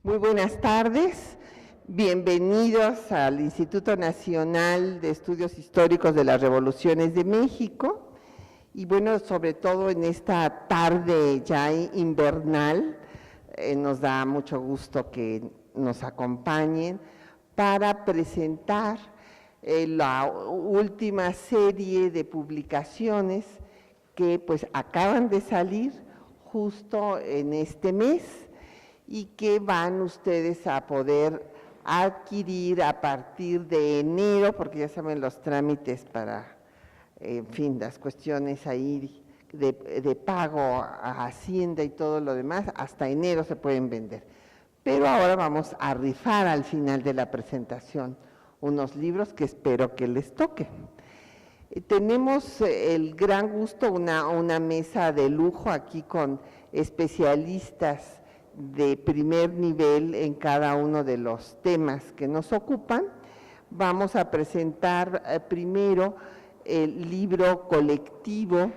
Muy buenas tardes, bienvenidos al Instituto Nacional de Estudios Históricos de las Revoluciones de México. Y bueno, sobre todo en esta tarde ya invernal, nos da mucho gusto que nos acompañen para presentar la última serie de publicaciones que pues acaban de salir justo en este mes y que van ustedes a poder adquirir a partir de enero, porque ya saben los trámites para, en fin, las cuestiones ahí de pago a Hacienda y todo lo demás, hasta enero se pueden vender. Pero ahora vamos a rifar al final de la presentación unos libros que espero que les toque. Tenemos el gran gusto, una mesa de lujo aquí con especialistas de primer nivel en cada uno de los temas que nos ocupan. Vamos a presentar primero el libro colectivo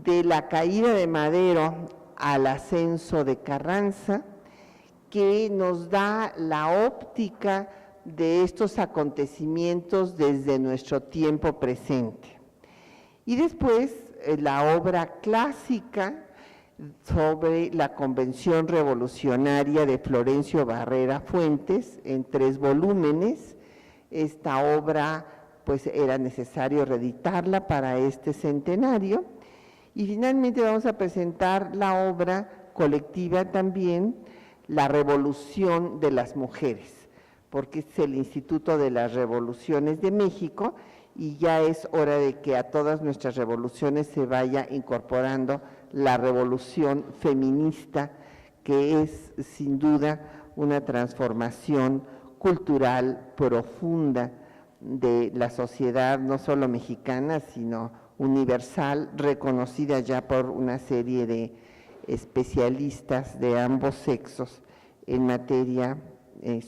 de la caída de Madero al ascenso de Carranza, que nos da la óptica de estos acontecimientos desde nuestro tiempo presente. Y después la obra clásica sobre la Convención Revolucionaria de Florencio Barrera Fuentes en 3 volúmenes. Esta obra pues era necesario reeditarla para este centenario. Y finalmente vamos a presentar la obra colectiva también, La Revolución de las Mujeres, porque es el Instituto de las Revoluciones de México y ya es hora de que a todas nuestras revoluciones se vaya incorporando la revolución feminista, que es sin duda una transformación cultural profunda de la sociedad, no solo mexicana, sino universal, reconocida ya por una serie de especialistas de ambos sexos en materia,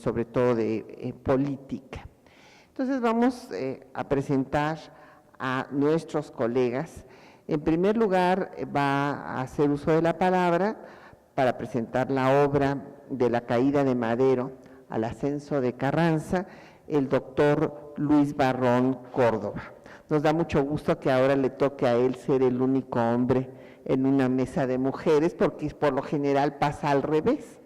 sobre todo de política. Entonces vamos a presentar a nuestros colegas. En primer lugar, va a hacer uso de la palabra para presentar la obra de la caída de Madero al ascenso de Carranza, el doctor Luis Barrón Córdoba. Nos da mucho gusto que ahora le toque a él ser el único hombre en una mesa de mujeres, porque por lo general pasa al revés,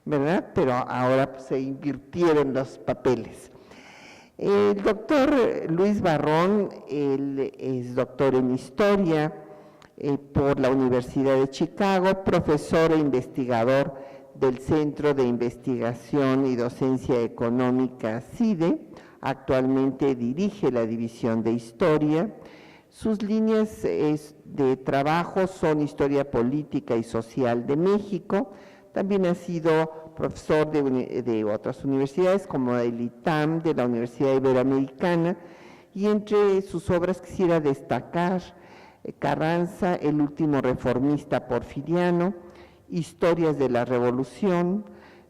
¿verdad? Pero ahora pues, se invirtieron los papeles. El doctor Luis Barrón, él es doctor en Historia por la Universidad de Chicago, profesor e investigador del Centro de Investigación y Docencia Económica CIDE, actualmente dirige la División de Historia. Sus líneas de trabajo son Historia Política y Social de México. También ha sido profesor de otras universidades como el ITAM, de la Universidad Iberoamericana, y entre sus obras quisiera destacar Carranza, el último reformista porfiriano, Historias de la Revolución,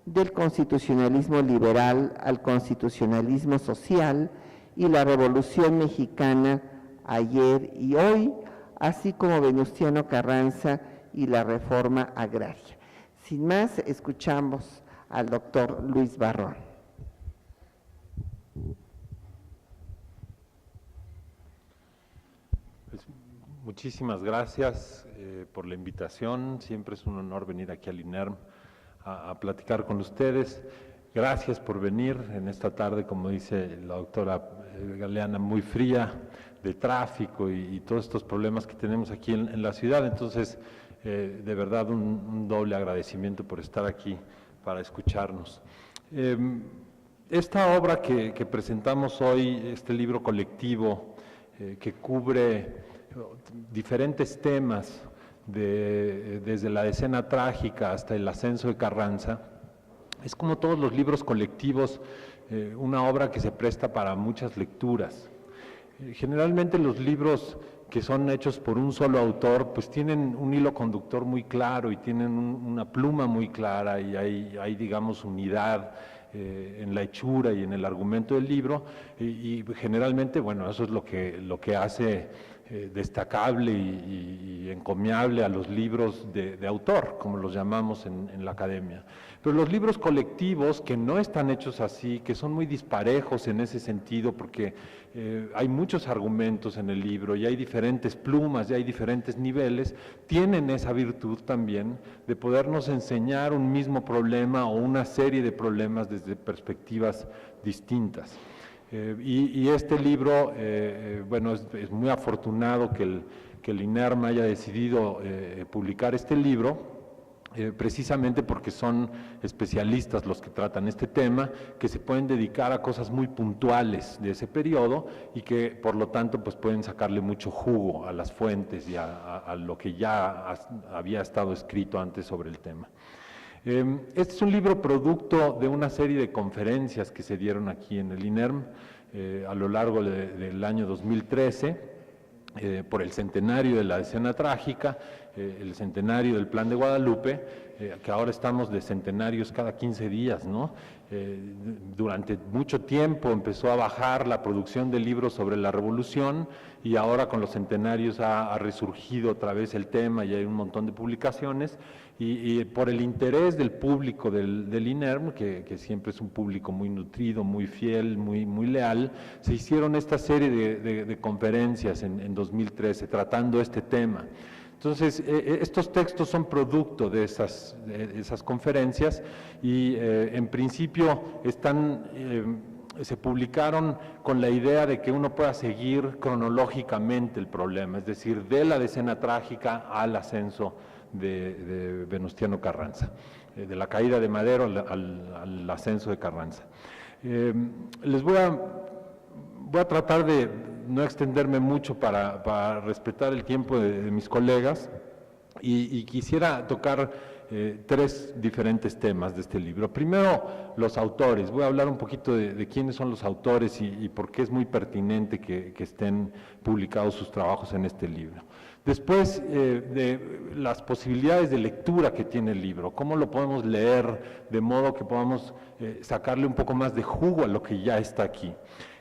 del constitucionalismo liberal al constitucionalismo social y la Revolución Mexicana ayer y hoy, así como Venustiano Carranza y la reforma agraria. Sin más, escuchamos al doctor Luis Barrón. Pues, muchísimas gracias por la invitación. Siempre es un honor venir aquí al INERM a platicar con ustedes. Gracias por venir en esta tarde, como dice la doctora Galeana, muy fría, de tráfico y todos estos problemas que tenemos aquí en la ciudad. Entonces, de verdad un doble agradecimiento por estar aquí para escucharnos. Esta obra que presentamos hoy, este libro colectivo que cubre diferentes temas desde la escena trágica hasta el ascenso de Carranza, es como todos los libros colectivos, una obra que se presta para muchas lecturas. Generalmente los libros que son hechos por un solo autor, pues tienen un hilo conductor muy claro y tienen una pluma muy clara y hay digamos, unidad en la hechura y en el argumento del libro y generalmente, bueno, eso es lo que hace destacable y encomiable a los libros de autor, como los llamamos en la academia. Pero los libros colectivos, que no están hechos así, que son muy disparejos en ese sentido, porque hay muchos argumentos en el libro y hay diferentes plumas y hay diferentes niveles, tienen esa virtud también de podernos enseñar un mismo problema o una serie de problemas desde perspectivas distintas. Y este libro, bueno, es muy afortunado que el INERM haya decidido publicar este libro, precisamente porque son especialistas los que tratan este tema, que se pueden dedicar a cosas muy puntuales de ese periodo y que por lo tanto pues pueden sacarle mucho jugo a las fuentes y a lo que ya había estado escrito antes sobre el tema. Este es un libro producto de una serie de conferencias que se dieron aquí en el INERM a lo largo del año 2013, por el centenario de la Decena Trágica, el centenario del Plan de Guadalupe, que ahora estamos de centenarios cada 15 días, ¿no? Durante mucho tiempo empezó a bajar la producción de libros sobre la Revolución y ahora con los centenarios ha resurgido otra vez el tema y hay un montón de publicaciones y por el interés del público del INERM, que siempre es un público muy nutrido, muy fiel, muy leal, se hicieron esta serie de conferencias en 2013 tratando este tema. Entonces, estos textos son producto de esas conferencias y en principio se publicaron con la idea de que uno pueda seguir cronológicamente el problema, es decir, de la Decena Trágica al ascenso de Venustiano Carranza, de la caída de Madero al ascenso de Carranza. Les voy a tratar de no extenderme mucho para respetar el tiempo de mis colegas y quisiera tocar tres diferentes temas de este libro. Primero, los autores. Voy a hablar un poquito de quiénes son los autores y por qué es muy pertinente que estén publicados sus trabajos en este libro. Después, de las posibilidades de lectura que tiene el libro, cómo lo podemos leer de modo que podamos sacarle un poco más de jugo a lo que ya está aquí.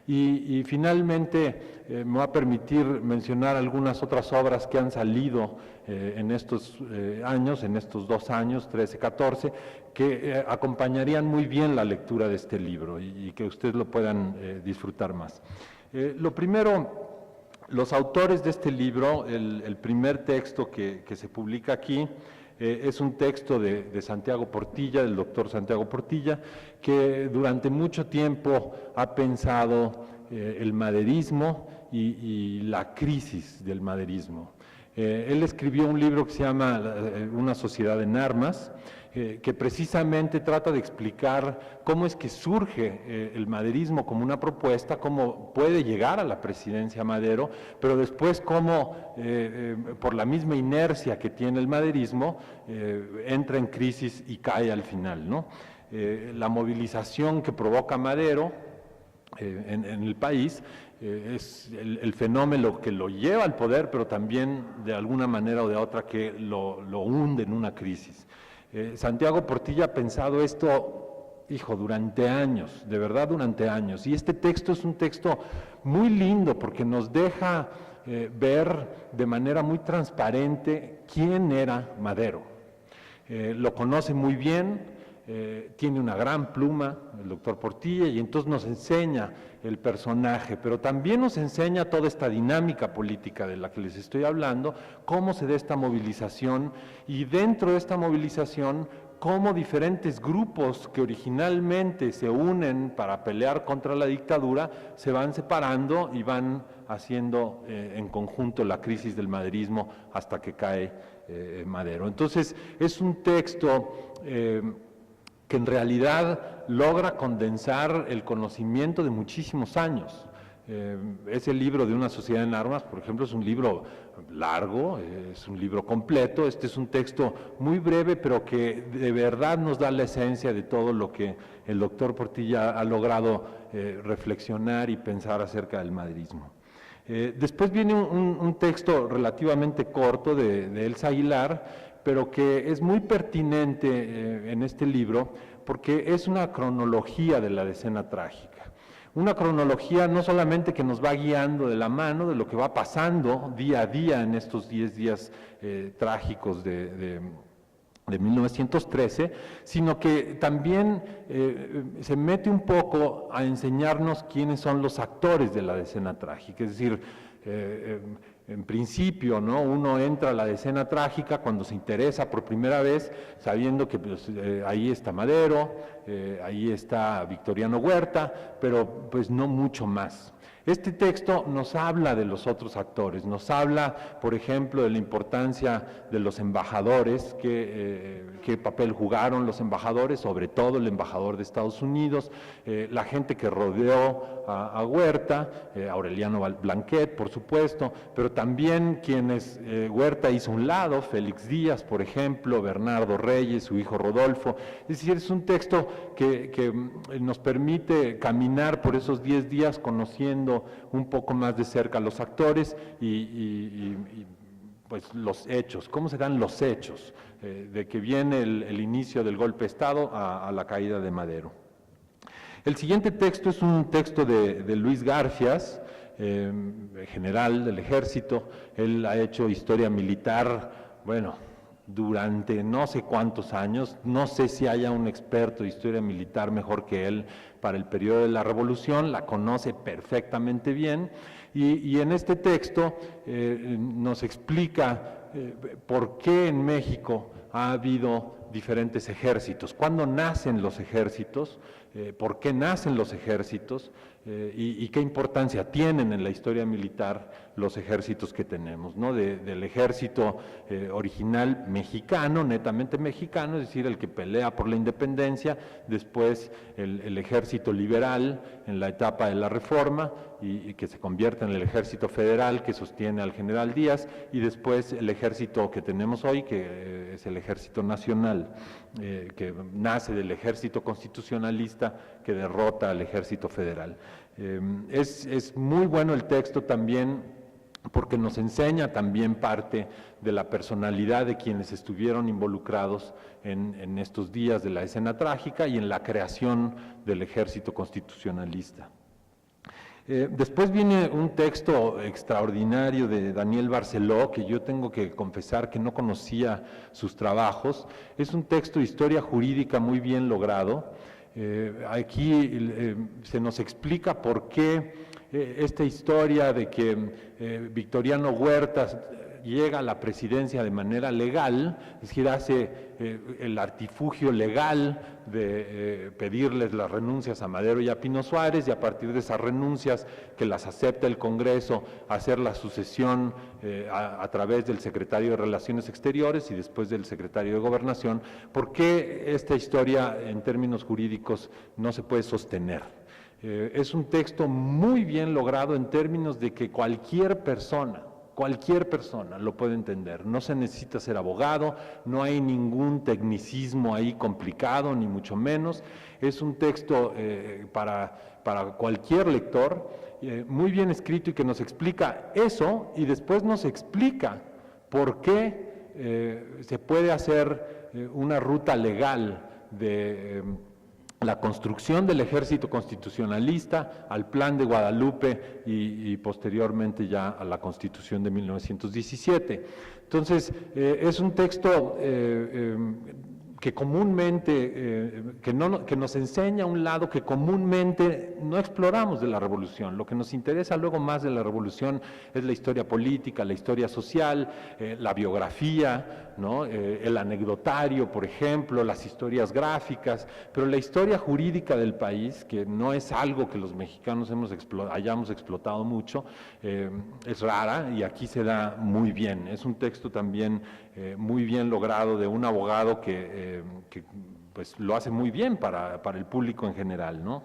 Y finalmente me va a permitir mencionar algunas otras obras que han salido en estos años, en estos 2 años, 13, 14, que acompañarían muy bien la lectura de este libro y que ustedes lo puedan disfrutar más. Lo primero, los autores de este libro, el primer texto que se publica aquí, es un texto de Santiago Portilla, del doctor Santiago Portilla, que durante mucho tiempo ha pensado el maderismo y la crisis del maderismo. Él escribió un libro que se llama Una sociedad en armas, que precisamente trata de explicar cómo es que surge el maderismo como una propuesta, cómo puede llegar a la presidencia Madero, pero después cómo por la misma inercia que tiene el maderismo entra en crisis y cae al final, ¿no? La movilización que provoca Madero en el país es el fenómeno que lo lleva al poder, pero también de alguna manera o de otra que lo hunde en una crisis. Santiago Portilla ha pensado esto, durante años, de verdad durante años, y este texto es un texto muy lindo porque nos deja ver de manera muy transparente quién era Madero. Lo conoce muy bien, tiene una gran pluma, el doctor Portilla, y entonces nos enseña el personaje, pero también nos enseña toda esta dinámica política de la que les estoy hablando, cómo se da esta movilización, y dentro de esta movilización, cómo diferentes grupos que originalmente se unen para pelear contra la dictadura, se van separando y van haciendo en conjunto la crisis del maderismo hasta que cae Madero. Entonces, es un texto que en realidad logra condensar el conocimiento de muchísimos años. Ese libro de Una sociedad en armas, por ejemplo, es un libro largo, es un libro completo. Este es un texto muy breve, pero que de verdad nos da la esencia de todo lo que el doctor Portilla ha logrado reflexionar y pensar acerca del maderismo. Después viene un texto relativamente corto de Elsa Aguilar, pero que es muy pertinente en este libro porque es una cronología de la Decena Trágica. Una cronología no solamente que nos va guiando de la mano de lo que va pasando día a día en estos 10 días trágicos de de 1913, sino que también se mete un poco a enseñarnos quiénes son los actores de la decena trágica, es decir, en principio, ¿no? Uno entra a la decena trágica cuando se interesa por primera vez, sabiendo que pues, ahí está Madero, ahí está Victoriano Huerta, pero pues no mucho más. Este texto nos habla de los otros actores, nos habla, por ejemplo, de la importancia de los embajadores, qué papel jugaron los embajadores, sobre todo el embajador de Estados Unidos, la gente que rodeó a Huerta, Aureliano Blanquet, por supuesto, pero también quienes Huerta hizo a un lado, Félix Díaz, por ejemplo, Bernardo Reyes, su hijo Rodolfo. Es decir, es un texto que nos permite caminar por esos 10 días conociendo un poco más de cerca a los actores y pues los hechos, cómo se dan los hechos, de que viene el inicio del golpe de Estado a la caída de Madero. El siguiente texto es un texto de Luis Garfias, general del Ejército. Él ha hecho historia militar, bueno, durante no sé cuántos años, no sé si haya un experto de historia militar mejor que él para el periodo de la Revolución, la conoce perfectamente bien, y en este texto nos explica por qué en México ha habido diferentes ejércitos, cuándo nacen los ejércitos, por qué nacen los ejércitos y qué importancia tienen en la historia militar los ejércitos que tenemos, ¿no? Del ejército original mexicano, netamente mexicano, es decir, el que pelea por la independencia, después el ejército liberal en la etapa de la Reforma y que se convierte en el ejército federal que sostiene al general Díaz, y después el ejército que tenemos hoy, que es el ejército nacional, que nace del ejército constitucionalista que derrota al ejército federal. Es muy bueno el texto también porque nos enseña también parte de la personalidad de quienes estuvieron involucrados en estos días de la escena trágica y en la creación del ejército constitucionalista. Después viene un texto extraordinario de Daniel Barceló, que yo tengo que confesar que no conocía sus trabajos. Es un texto de historia jurídica muy bien logrado. Aquí se nos explica por qué esta historia de que Victoriano Huerta llega a la presidencia de manera legal, es decir, hace el artifugio legal de pedirles las renuncias a Madero y a Pino Suárez, y a partir de esas renuncias que las acepta el Congreso, hacer la sucesión a través del secretario de Relaciones Exteriores y después del secretario de Gobernación. ¿Por qué esta historia en términos jurídicos no se puede sostener? Es un texto muy bien logrado en términos de que cualquier persona lo puede entender, no se necesita ser abogado, no hay ningún tecnicismo ahí complicado, ni mucho menos. Es un texto para cualquier lector, muy bien escrito y que nos explica eso, y después nos explica por qué se puede hacer una ruta legal de la construcción del ejército constitucionalista, al Plan de Guadalupe y posteriormente ya a la Constitución de 1917. Entonces, es un texto que comúnmente, que nos enseña un lado que comúnmente no exploramos de la Revolución. Lo que nos interesa luego más de la Revolución es la historia política, la historia social, la biografía, ¿no? El anecdotario, por ejemplo, las historias gráficas, pero la historia jurídica del país, que no es algo que los mexicanos hayamos explotado mucho, es rara y aquí se da muy bien. Es un texto también muy bien logrado de un abogado que pues lo hace muy bien para el público en general, ¿no?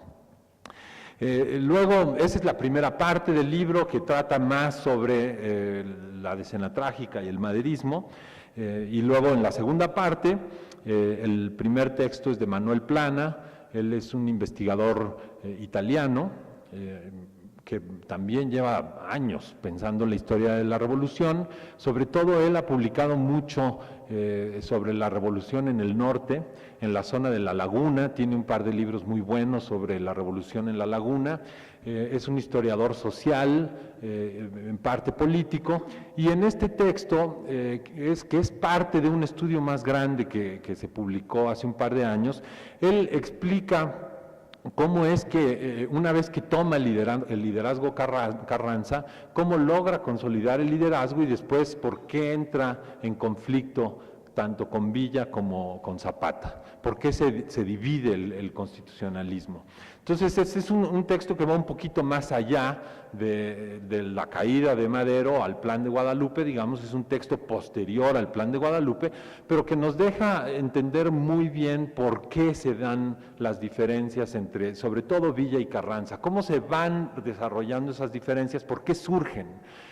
Luego, esa es la primera parte del libro, que trata más sobre la decena trágica y el maderismo, y luego en la segunda parte, el primer texto es de Manuel Plana. Él es un investigador italiano, que también lleva años pensando la historia de la revolución. Sobre todo él ha publicado mucho sobre la revolución en el norte, en la zona de la Laguna. Tiene un par de libros muy buenos sobre la revolución en la Laguna. Es un historiador social, en parte político, y en este texto, que es parte de un estudio más grande que se publicó hace un par de años, él explica cómo es que una vez que toma el liderazgo Carranza, cómo logra consolidar el liderazgo y después por qué entra en conflicto tanto con Villa como con Zapata, por qué se divide el constitucionalismo. Entonces, ese es un texto que va un poquito más allá de la caída de Madero al Plan de Guadalupe, digamos, es un texto posterior al Plan de Guadalupe, pero que nos deja entender muy bien por qué se dan las diferencias entre, sobre todo, Villa y Carranza, cómo se van desarrollando esas diferencias, por qué surgen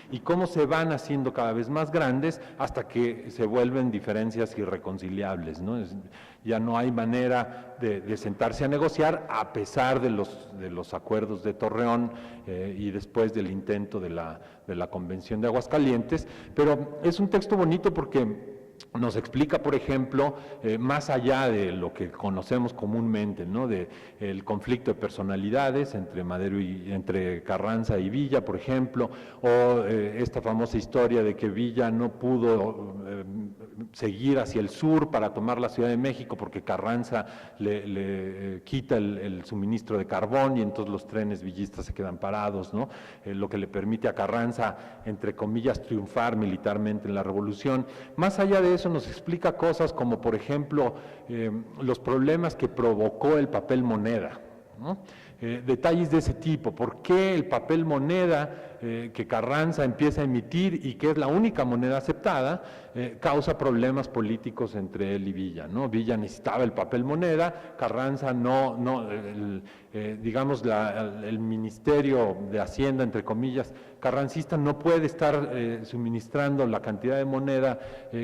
y cómo se van haciendo cada vez más grandes hasta que se vuelven diferencias irreconciliables, ¿no? Ya no hay manera de sentarse a negociar a pesar de los acuerdos de Torreón y después del intento de la Convención de Aguascalientes, pero es un texto bonito porque nos explica, por ejemplo, más allá de lo que conocemos comúnmente, ¿no? De el conflicto de personalidades entre Carranza y Villa, por ejemplo, o esta famosa historia de que Villa no pudo seguir hacia el sur para tomar la Ciudad de México porque Carranza le quita el suministro de carbón y entonces los trenes villistas se quedan parados, ¿no? Lo que le permite a Carranza, entre comillas, triunfar militarmente en la revolución. Más allá de eso nos explica cosas como, por ejemplo, los problemas que provocó el papel moneda, ¿no? Detalles de ese tipo, por qué el papel moneda que Carranza empieza a emitir y que es la única moneda aceptada, causa problemas políticos entre él y Villa, ¿no? Villa necesitaba el papel moneda, Carranza digamos, el Ministerio de Hacienda, entre comillas, carrancista no puede estar suministrando la cantidad de moneda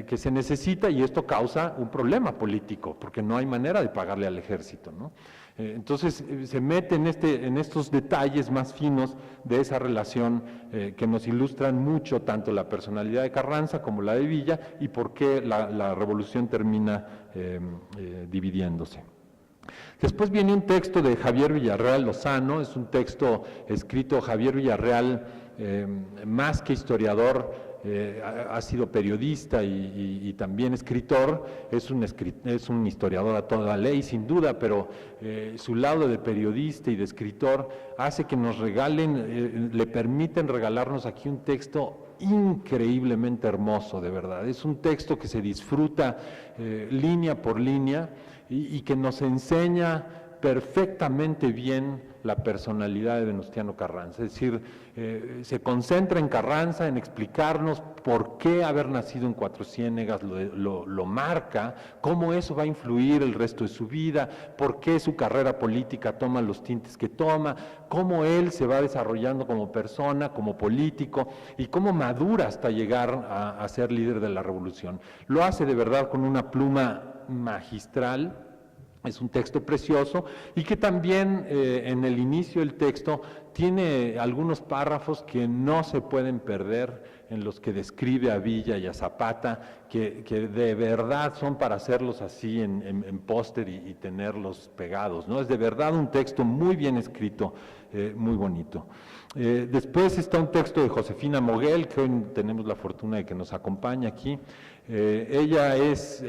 que se necesita y esto causa un problema político, porque no hay manera de pagarle al ejército, ¿no? Entonces se mete en estos detalles más finos de esa relación que nos ilustran mucho tanto la personalidad de Carranza como la de Villa y por qué la revolución termina dividiéndose. Después viene un texto de Javier Villarreal Lozano, es un texto escrito Javier Villarreal, más que historiador, ha sido periodista y también escritor, es un historiador a toda ley sin duda, pero su lado de periodista y de escritor hace que nos le permiten regalarnos aquí un texto increíblemente hermoso, de verdad. Es un texto que se disfruta línea por línea y que nos enseña perfectamente bien la personalidad de Venustiano Carranza, es decir, se concentra en Carranza, en explicarnos por qué haber nacido en Cuatro Ciénegas lo marca, cómo eso va a influir el resto de su vida, por qué su carrera política toma los tintes que toma, cómo él se va desarrollando como persona, como político, y cómo madura hasta llegar a ser líder de la revolución. Lo hace de verdad con una pluma magistral. Es un texto precioso y que también en el inicio del texto tiene algunos párrafos que no se pueden perder, en los que describe a Villa y a Zapata, que de verdad son para hacerlos así en póster y tenerlos pegados, ¿no? Es de verdad un texto muy bien escrito, muy bonito. Después está un texto de Josefina Moguel, que hoy tenemos la fortuna de que nos acompaña aquí. Ella es,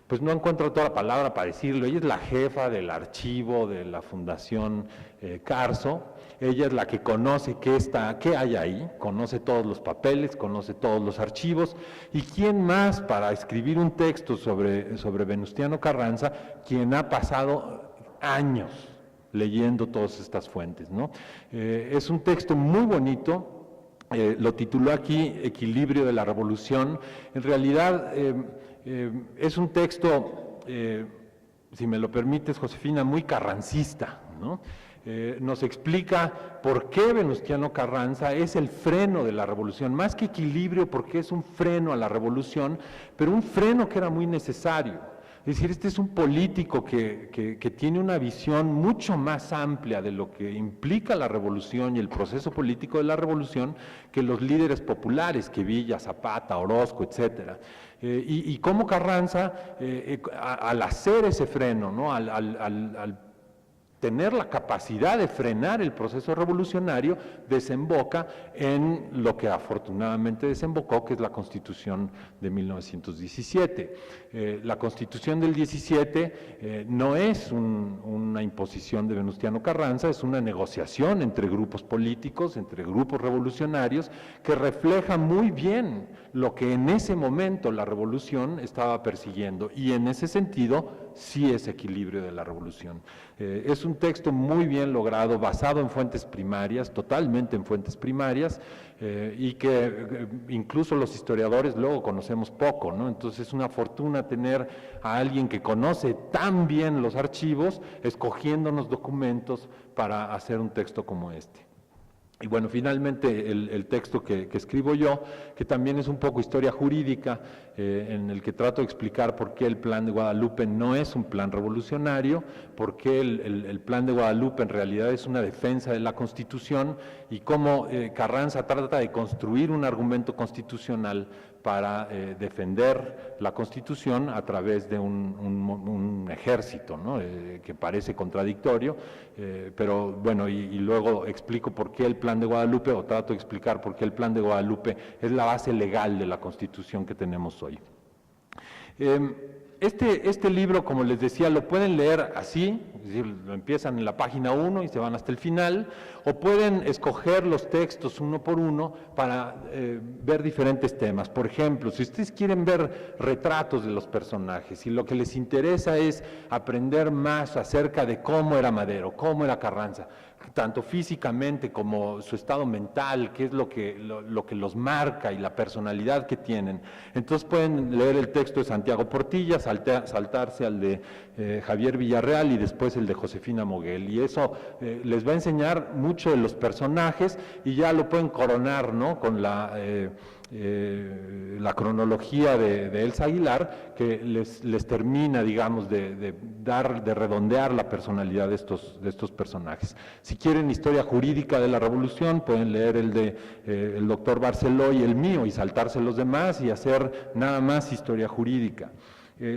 pues no encuentro toda la palabra para decirlo, ella es la jefa del archivo de la Fundación Carso. Ella es la que conoce qué hay ahí, conoce todos los papeles, conoce todos los archivos, y quién más para escribir un texto sobre Venustiano Carranza, quien ha pasado años leyendo todas estas fuentes, ¿no? Es un texto muy bonito. Lo tituló aquí Equilibrio de la Revolución. En realidad es un texto, si me lo permites, Josefina, muy carrancista, ¿no? Nos explica por qué Venustiano Carranza es el freno de la revolución, más que equilibrio, porque es un freno a la revolución, pero un freno que era muy necesario. Es decir, este es un político que tiene una visión mucho más amplia de lo que implica la revolución y el proceso político de la revolución que los líderes populares, que Villa, Zapata, Orozco, etcétera. Y cómo Carranza, al hacer ese freno, ¿no? al tener la capacidad de frenar el proceso revolucionario, desemboca en lo que afortunadamente desembocó, que es la Constitución de 1917. La Constitución del 17 no es una imposición de Venustiano Carranza, es una negociación entre grupos políticos, entre grupos revolucionarios, que refleja muy bien lo que en ese momento la revolución estaba persiguiendo, y en ese sentido sí es equilibrio de la revolución. Es un texto muy bien logrado, basado en fuentes primarias, totalmente en fuentes primarias, y que incluso los historiadores luego conocemos poco, ¿no? Entonces es una fortuna tener a alguien que conoce tan bien los archivos, escogiéndonos documentos para hacer un texto como este. Y bueno, finalmente el texto que escribo yo, que también es un poco historia jurídica, en el que trato de explicar por qué el Plan de Guadalupe no es un plan revolucionario, por qué el Plan de Guadalupe en realidad es una defensa de la Constitución, y cómo Carranza trata de construir un argumento constitucional para defender la Constitución a través de un ejército, ¿no? Que parece contradictorio, pero bueno, y luego explico por qué el Plan de Guadalupe, o trato de explicar por qué el Plan de Guadalupe es la base legal de la Constitución que tenemos hoy. Este libro, como les decía, lo pueden leer así, es decir, lo empiezan en la página 1 y se van hasta el final, o pueden escoger los textos uno por uno para ver diferentes temas. Por ejemplo, si ustedes quieren ver retratos de los personajes y lo que les interesa es aprender más acerca de cómo era Madero, cómo era Carranza, tanto físicamente como su estado mental, qué es lo que los marca y la personalidad que tienen. Entonces pueden leer el texto de Santiago Portilla, saltarse al de Javier Villarreal y después el de Josefina Moguel, y eso les va a enseñar mucho de los personajes, y ya lo pueden coronar, ¿no?, con la cronología de Elsa Aguilar, que les termina, digamos, de redondear la personalidad de estos personajes. Si quieren historia jurídica de la Revolución, pueden leer el de el doctor Barceló y el mío, y saltarse los demás y hacer nada más historia jurídica.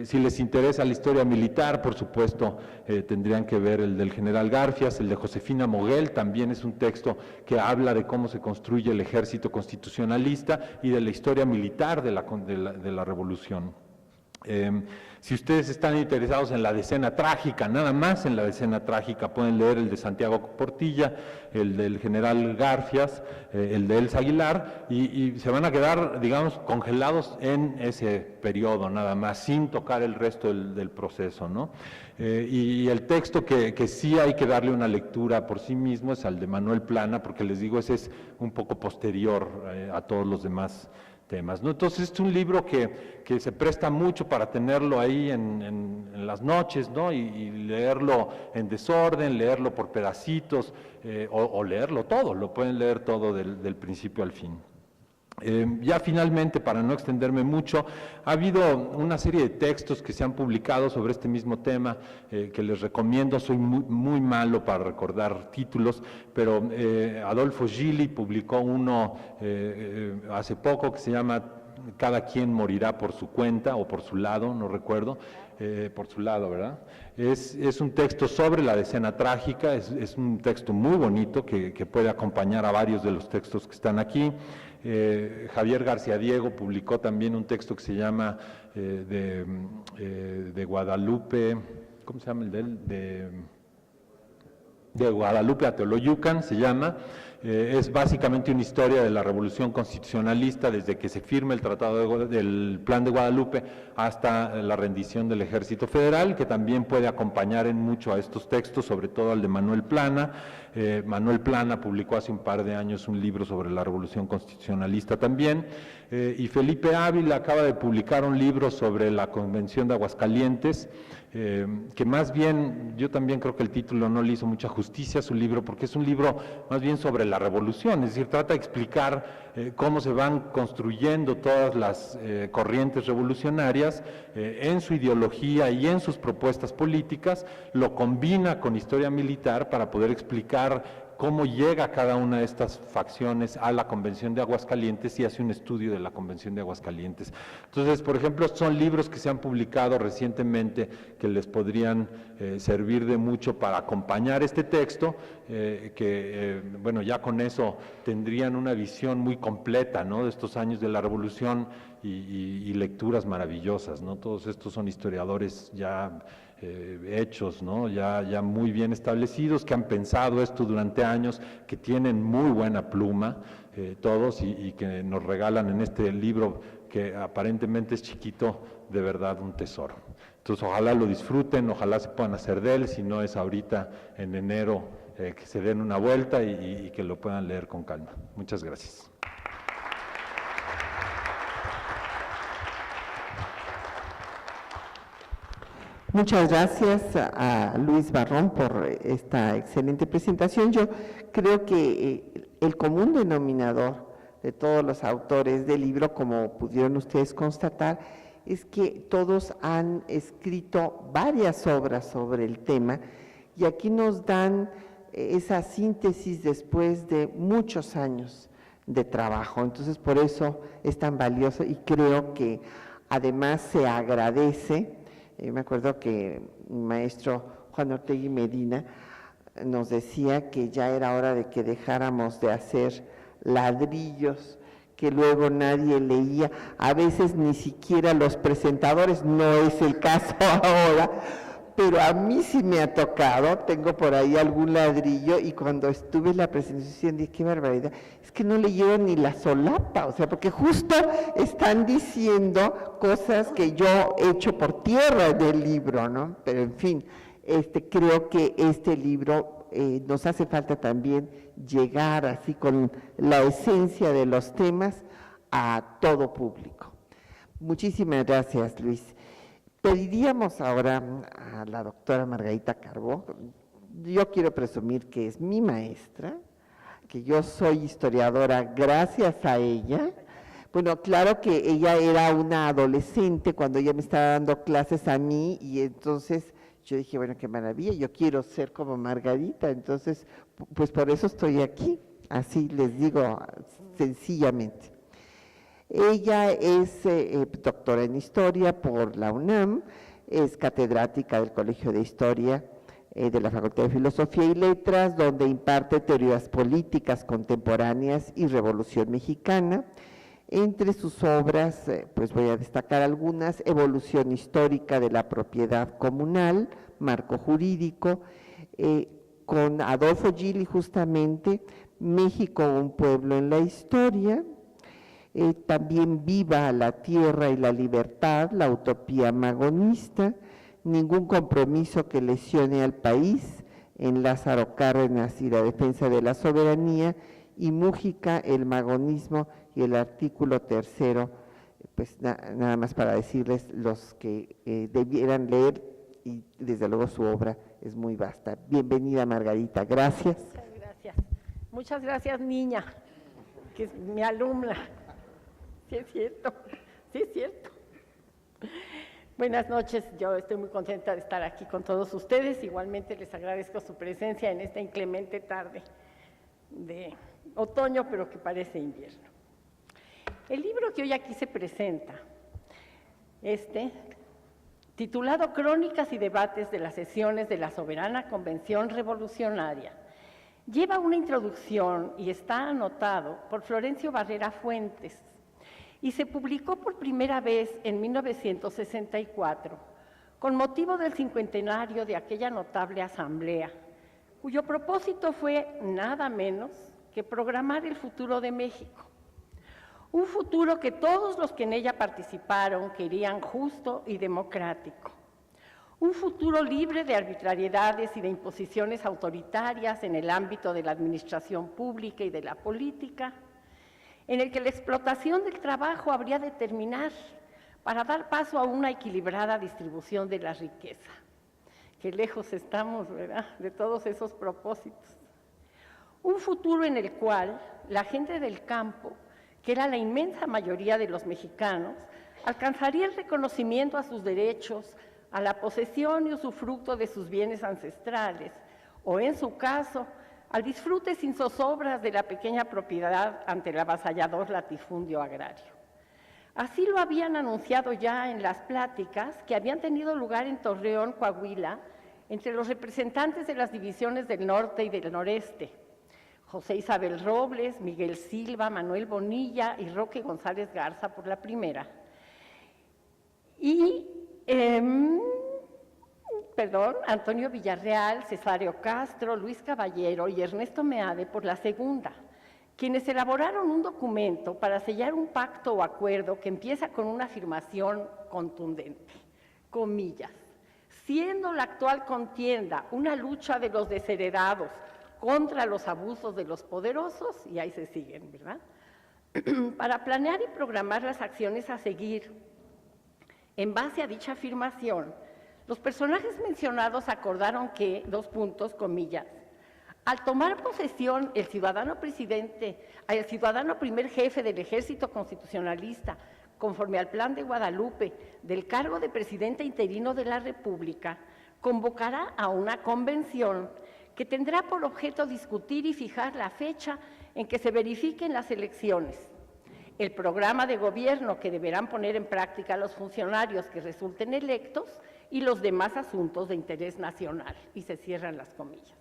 Si les interesa la historia militar, por supuesto, tendrían que ver el del general Garfias, el de Josefina Moguel, también es un texto que habla de cómo se construye el ejército constitucionalista y de la historia militar de la revolución. Si ustedes están interesados en la decena trágica, nada más en la decena trágica, pueden leer el de Santiago Portilla, el del general Garfias, el de Elsa Aguilar, y se van a quedar, digamos, congelados en ese periodo nada más, sin tocar el resto del proceso, ¿no? Y el texto que sí hay que darle una lectura por sí mismo es al de Manuel Plana, porque les digo, ese es un poco posterior a todos los demás temas, ¿no? Entonces es un libro que se presta mucho para tenerlo ahí en las noches, ¿no? Y leerlo en desorden, leerlo por pedacitos, o leerlo todo, lo pueden leer todo del principio al fin. Ya finalmente, para no extenderme mucho, ha habido una serie de textos que se han publicado sobre este mismo tema, que les recomiendo. Soy muy malo para recordar títulos, pero Adolfo Gili publicó uno hace poco que se llama Cada quien morirá por su cuenta o por su lado, no recuerdo, por su lado, ¿verdad? Es un texto sobre la decena trágica, es un texto muy bonito que puede acompañar a varios de los textos que están aquí. Javier García Diego publicó también un texto que se llama de Guadalupe, ¿cómo se llama el de él? De Guadalupe a Teoloyucan se llama. Es básicamente una historia de la revolución constitucionalista desde que se firma el tratado del Plan de Guadalupe hasta la rendición del Ejército Federal, que también puede acompañar en mucho a estos textos, sobre todo al de Manuel Plana. Manuel Plana publicó hace un par de años un libro sobre la revolución constitucionalista también, y Felipe Ávila acaba de publicar un libro sobre la Convención de Aguascalientes, que más bien, yo también creo que el título no le hizo mucha justicia a su libro, porque es un libro más bien sobre la revolución, es decir, trata de explicar cómo se van construyendo todas las corrientes revolucionarias en su ideología y en sus propuestas políticas, lo combina con historia militar para poder explicar cómo llega cada una de estas facciones a la Convención de Aguascalientes y hace un estudio de la Convención de Aguascalientes. Entonces, por ejemplo, son libros que se han publicado recientemente que les podrían servir de mucho para acompañar este texto, bueno, ya con eso tendrían una visión muy completa, ¿no?, de estos años de la Revolución y lecturas maravillosas, ¿no? Todos estos son historiadores ya hechos, ¿no?, ya muy bien establecidos, que han pensado esto durante años, que tienen muy buena pluma, todos, y que nos regalan en este libro, que aparentemente es chiquito, de verdad un tesoro. Entonces, ojalá lo disfruten, ojalá se puedan hacer de él, si no es ahorita, en enero, que se den una vuelta y que lo puedan leer con calma. Muchas gracias. Muchas gracias a Luis Barrón por esta excelente presentación. Yo creo que el común denominador de todos los autores del libro, como pudieron ustedes constatar, es que todos han escrito varias obras sobre el tema y aquí nos dan esa síntesis después de muchos años de trabajo. Entonces, por eso es tan valioso y creo que además se agradece. Me acuerdo que mi maestro Juan Ortegui Medina nos decía que ya era hora de que dejáramos de hacer ladrillos que luego nadie leía, a veces ni siquiera los presentadores, no es el caso ahora, pero a mí sí me ha tocado, tengo por ahí algún ladrillo y cuando estuve en la presentación dije, qué barbaridad, es que no leyeron ni la solapa, o sea, porque justo están diciendo cosas que yo he hecho por tierra del libro, ¿no? Pero en fin, creo que este libro nos hace falta también llegar así con la esencia de los temas a todo público. Muchísimas gracias, Luis. Pediríamos ahora a la doctora Margarita Carbó. Yo quiero presumir que es mi maestra, que yo soy historiadora gracias a ella. Bueno, claro que ella era una adolescente cuando ella me estaba dando clases a mí y entonces yo dije, bueno, qué maravilla, yo quiero ser como Margarita, entonces, pues por eso estoy aquí, así les digo sencillamente. Ella es doctora en Historia por la UNAM, es catedrática del Colegio de Historia de la Facultad de Filosofía y Letras, donde imparte teorías políticas contemporáneas y Revolución Mexicana. Entre sus obras, pues voy a destacar algunas: Evolución histórica de la propiedad comunal, marco jurídico, con Adolfo Gili justamente, México, un pueblo en la historia, también Viva la tierra y la libertad, la utopía magonista, Ningún compromiso que lesione al país, en Lázaro Cárdenas y la defensa de la soberanía, y Mújica, el magonismo y el artículo 3, pues nada más para decirles los que debieran leer, y desde luego su obra es muy vasta. Bienvenida, Margarita, gracias. Muchas gracias. Muchas gracias, niña, que es mi alumna. Sí es cierto, sí es cierto. Buenas noches, yo estoy muy contenta de estar aquí con todos ustedes. Igualmente les agradezco su presencia en esta inclemente tarde de otoño, pero que parece invierno. El libro que hoy aquí se presenta, titulado Crónicas y debates de las sesiones de la Soberana Convención Revolucionaria, lleva una introducción y está anotado por Florencio Barrera Fuentes y se publicó por primera vez en 1964 con motivo del cincuentenario de aquella notable asamblea, cuyo propósito fue nada menos que programar el futuro de México. Un futuro que todos los que en ella participaron querían justo y democrático. Un futuro libre de arbitrariedades y de imposiciones autoritarias en el ámbito de la administración pública y de la política, en el que la explotación del trabajo habría de terminar para dar paso a una equilibrada distribución de la riqueza. qué lejos estamos, ¿verdad?, de todos esos propósitos. Un futuro en el cual la gente del campo, que era la inmensa mayoría de los mexicanos, alcanzaría el reconocimiento a sus derechos, a la posesión y usufructo de sus bienes ancestrales, o en su caso, al disfrute sin zozobras de la pequeña propiedad ante el avasallador latifundio agrario. Así lo habían anunciado ya en las pláticas que habían tenido lugar en Torreón, Coahuila, entre los representantes de las divisiones del norte y del noreste, José Isabel Robles, Miguel Silva, Manuel Bonilla y Roque González Garza por la primera. Y, Antonio Villarreal, Cesario Castro, Luis Caballero y Ernesto Meade por la segunda, quienes elaboraron un documento para sellar un pacto o acuerdo que empieza con una afirmación contundente, comillas, siendo la actual contienda una lucha de los desheredados contra los abusos de los poderosos, y ahí se siguen, ¿verdad?, para planear y programar las acciones a seguir. En base a dicha afirmación, los personajes mencionados acordaron que, dos puntos, comillas, al tomar posesión el ciudadano primer jefe del Ejército Constitucionalista, conforme al Plan de Guadalupe, del cargo de presidente interino de la República, convocará a una convención que tendrá por objeto discutir y fijar la fecha en que se verifiquen las elecciones, el programa de gobierno que deberán poner en práctica los funcionarios que resulten electos y los demás asuntos de interés nacional, y se cierran las comillas.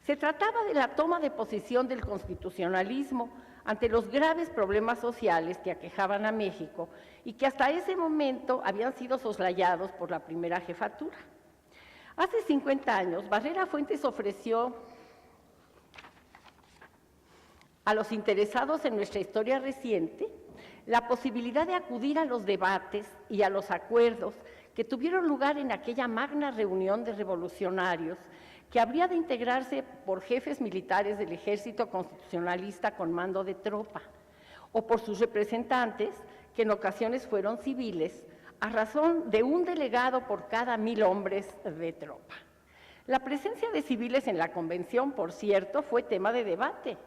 Se trataba de la toma de posición del constitucionalismo ante los graves problemas sociales que aquejaban a México y que hasta ese momento habían sido soslayados por la primera jefatura. Hace 50 años, Barrera Fuentes ofreció a los interesados en nuestra historia reciente la posibilidad de acudir a los debates y a los acuerdos que tuvieron lugar en aquella magna reunión de revolucionarios que habría de integrarse por jefes militares del Ejército Constitucionalista con mando de tropa, o por sus representantes, que en ocasiones fueron civiles, a razón de un delegado por cada 1000 hombres de tropa. La presencia de civiles en la convención, por cierto, fue tema de debate,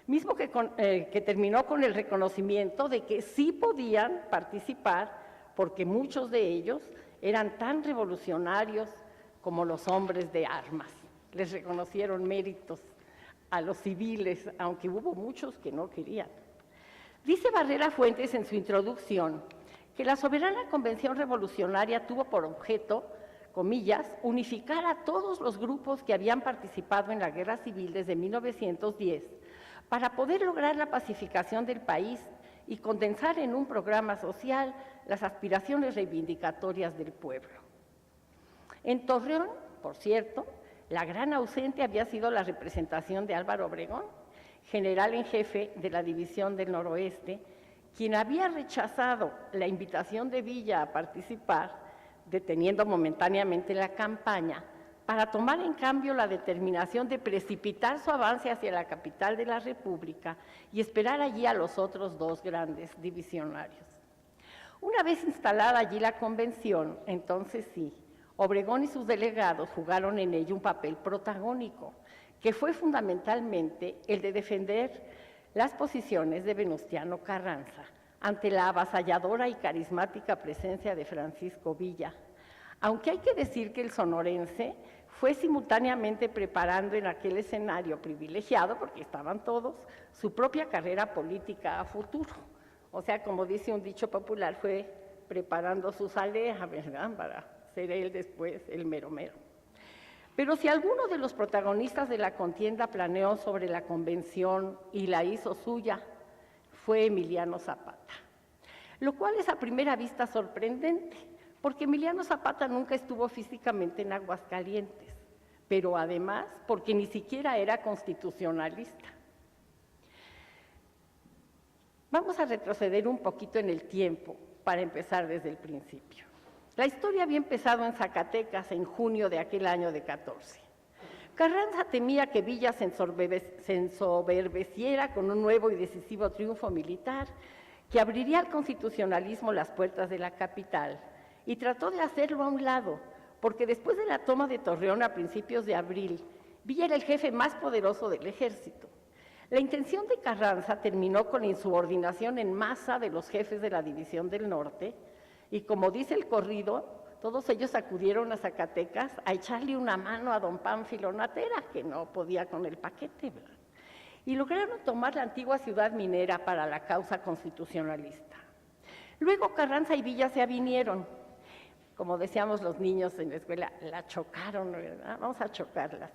mismo que terminó con el reconocimiento de que sí podían participar, porque muchos de ellos eran tan revolucionarios como los hombres de armas. Les reconocieron méritos a los civiles, aunque hubo muchos que no querían. Dice Barrera Fuentes en su introducción que la soberana Convención Revolucionaria tuvo por objeto, comillas, unificar a todos los grupos que habían participado en la Guerra Civil desde 1910 para poder lograr la pacificación del país y condensar en un programa social las aspiraciones reivindicatorias del pueblo. En Torreón, por cierto, la gran ausente había sido la representación de Álvaro Obregón, general en jefe de la División del Noroeste, quien había rechazado la invitación de Villa a participar, deteniendo momentáneamente la campaña, para tomar en cambio la determinación de precipitar su avance hacia la capital de la República y esperar allí a los otros dos grandes divisionarios. Una vez instalada allí la convención, entonces sí, Obregón y sus delegados jugaron en ello un papel protagónico, que fue fundamentalmente el de defender las posiciones de Venustiano Carranza ante la avasalladora y carismática presencia de Francisco Villa, aunque hay que decir que el sonorense fue simultáneamente preparando en aquel escenario privilegiado, porque estaban todos, su propia carrera política a futuro. O sea, como dice un dicho popular, fue preparando sus alejas, ¿verdad?, para ser él después el mero mero. Pero si alguno de los protagonistas de la contienda planeó sobre la convención y la hizo suya, fue Emiliano Zapata, lo cual es a primera vista sorprendente, porque Emiliano Zapata nunca estuvo físicamente en Aguascalientes, pero además porque ni siquiera era constitucionalista. Vamos a retroceder un poquito en el tiempo para empezar desde el principio. La historia había empezado en Zacatecas en junio de aquel año de 14. Carranza temía que Villa se ensoberbeciera con un nuevo y decisivo triunfo militar que abriría al constitucionalismo las puertas de la capital, y trató de hacerlo a un lado, porque después de la toma de Torreón a principios de abril, Villa era el jefe más poderoso del ejército. La intención de Carranza terminó con la insubordinación en masa de los jefes de la División del Norte, y como dice el corrido, todos ellos acudieron a Zacatecas a echarle una mano a don Pánfilo Natera, que no podía con el paquete, ¿verdad? Y lograron tomar la antigua ciudad minera para la causa constitucionalista. Luego Carranza y Villa se avinieron. Como decíamos los niños en la escuela, la chocaron, ¿verdad? Vamos a chocarlas.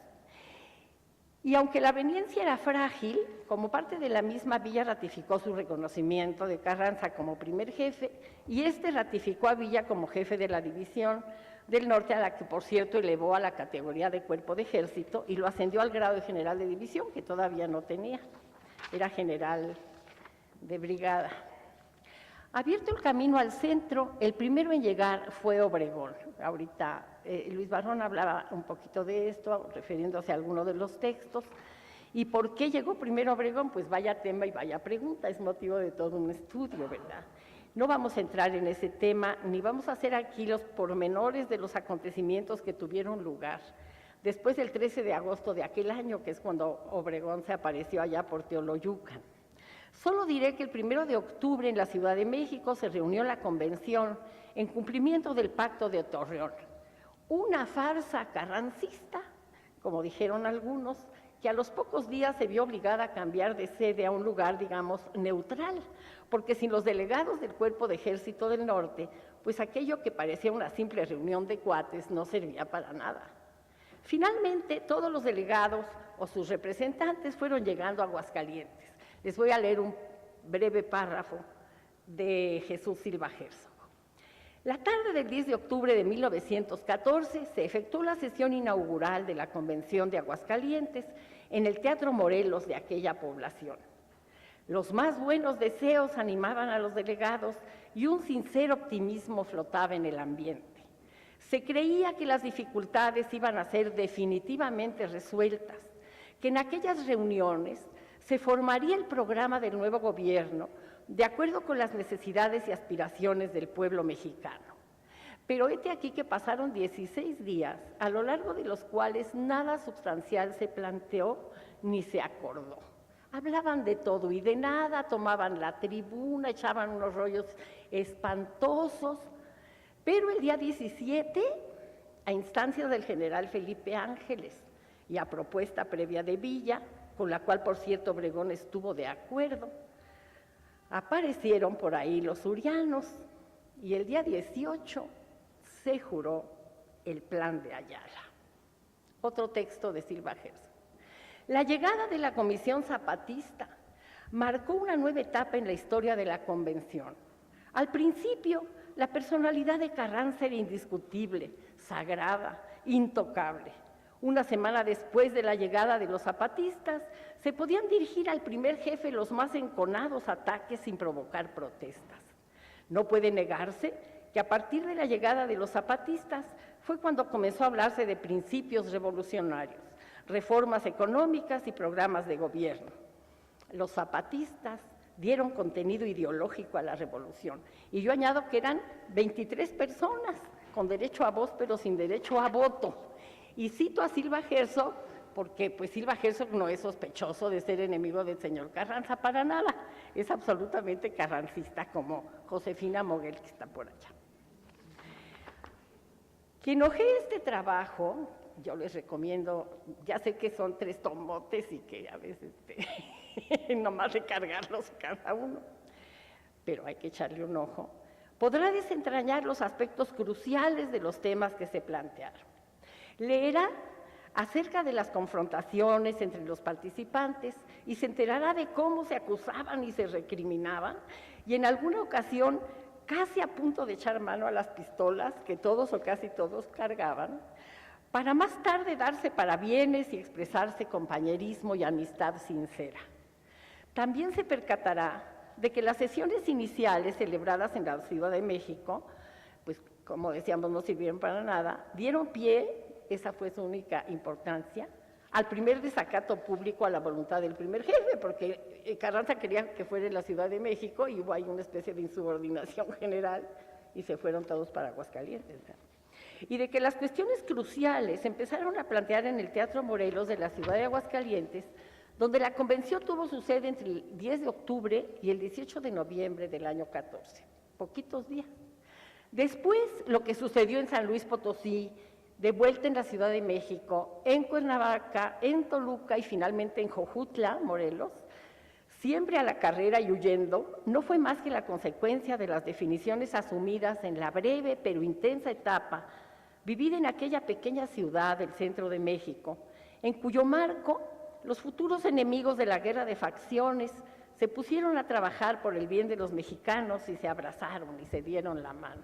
Y aunque la aveniencia era frágil, como parte de la misma, Villa ratificó su reconocimiento de Carranza como primer jefe y este ratificó a Villa como jefe de la División del Norte, a la que, por cierto, elevó a la categoría de cuerpo de ejército y lo ascendió al grado de general de división, que todavía no tenía. Era general de brigada. Abierto el camino al centro, el primero en llegar fue Obregón. Ahorita Luis Barrón hablaba un poquito de esto, refiriéndose a alguno de los textos. ¿Y por qué llegó primero Obregón? Pues vaya tema y vaya pregunta, es motivo de todo un estudio, ¿verdad? No vamos a entrar en ese tema, ni vamos a hacer aquí los pormenores de los acontecimientos que tuvieron lugar después del 13 de agosto de aquel año, que es cuando Obregón se apareció allá por Teoloyucan. Solo diré que el 1 de octubre en la Ciudad de México se reunió la convención en cumplimiento del Pacto de Torreón. Una farsa carrancista, como dijeron algunos, que a los pocos días se vio obligada a cambiar de sede a un lugar, digamos, neutral, porque sin los delegados del Cuerpo de Ejército del Norte, pues aquello que parecía una simple reunión de cuates no servía para nada. Finalmente, todos los delegados o sus representantes fueron llegando a Aguascalientes. Les voy a leer un breve párrafo de Jesús Silva Herzog. La tarde del 10 de octubre de 1914 se efectuó la sesión inaugural de la Convención de Aguascalientes en el Teatro Morelos de aquella población. Los más buenos deseos animaban a los delegados y un sincero optimismo flotaba en el ambiente. Se creía que las dificultades iban a ser definitivamente resueltas, que en aquellas reuniones se formaría el programa del nuevo gobierno de acuerdo con las necesidades y aspiraciones del pueblo mexicano. Pero hete aquí que pasaron 16 días, a lo largo de los cuales nada sustancial se planteó ni se acordó. Hablaban de todo y de nada, tomaban la tribuna, echaban unos rollos espantosos, pero el día 17, a instancias del general Felipe Ángeles y a propuesta previa de Villa, con la cual, por cierto, Obregón estuvo de acuerdo, aparecieron por ahí los surianos y el día 18 se juró el Plan de Ayala. Otro texto de Silva Herzog. La llegada de la Comisión Zapatista marcó una nueva etapa en la historia de la Convención. Al principio, la personalidad de Carranza era indiscutible, sagrada, intocable. Una semana después de la llegada de los zapatistas, se podían dirigir al primer jefe los más enconados ataques sin provocar protestas. No puede negarse que a partir de la llegada de los zapatistas fue cuando comenzó a hablarse de principios revolucionarios, reformas económicas y programas de gobierno. Los zapatistas dieron contenido ideológico a la revolución. Y yo añado que eran 23 personas con derecho a voz, pero sin derecho a voto. Y cito a Silva Herzog, porque pues Silva Herzog no es sospechoso de ser enemigo del señor Carranza para nada, es absolutamente carrancista como Josefina Moguel, que está por allá. Quien ojee este trabajo, yo les recomiendo, ya sé que son 3 tomotes y que a veces nomás recargarlos cada uno, pero hay que echarle un ojo, podrá desentrañar los aspectos cruciales de los temas que se plantearon. Leerá acerca de las confrontaciones entre los participantes y se enterará de cómo se acusaban y se recriminaban y en alguna ocasión casi a punto de echar mano a las pistolas que todos o casi todos cargaban, para más tarde darse parabienes y expresarse compañerismo y amistad sincera. También se percatará de que las sesiones iniciales celebradas en la Ciudad de México, pues como decíamos no sirvieron para nada, dieron pie, esa fue su única importancia, al primer desacato público a la voluntad del primer jefe, porque Carranza quería que fuera en la Ciudad de México y hubo ahí una especie de insubordinación general y se fueron todos para Aguascalientes, ¿no? y de que las cuestiones cruciales se empezaron a plantear en el Teatro Morelos de la ciudad de Aguascalientes, donde la convención tuvo su sede entre el 10 de octubre y el 18 de noviembre del año 14, poquitos días. Después, lo que sucedió en San Luis Potosí, de vuelta en la Ciudad de México, en Cuernavaca, en Toluca y finalmente en Jojutla, Morelos, siempre a la carrera y huyendo, no fue más que la consecuencia de las definiciones asumidas en la breve pero intensa etapa vivida en aquella pequeña ciudad del centro de México, en cuyo marco los futuros enemigos de la guerra de facciones se pusieron a trabajar por el bien de los mexicanos y se abrazaron y se dieron la mano.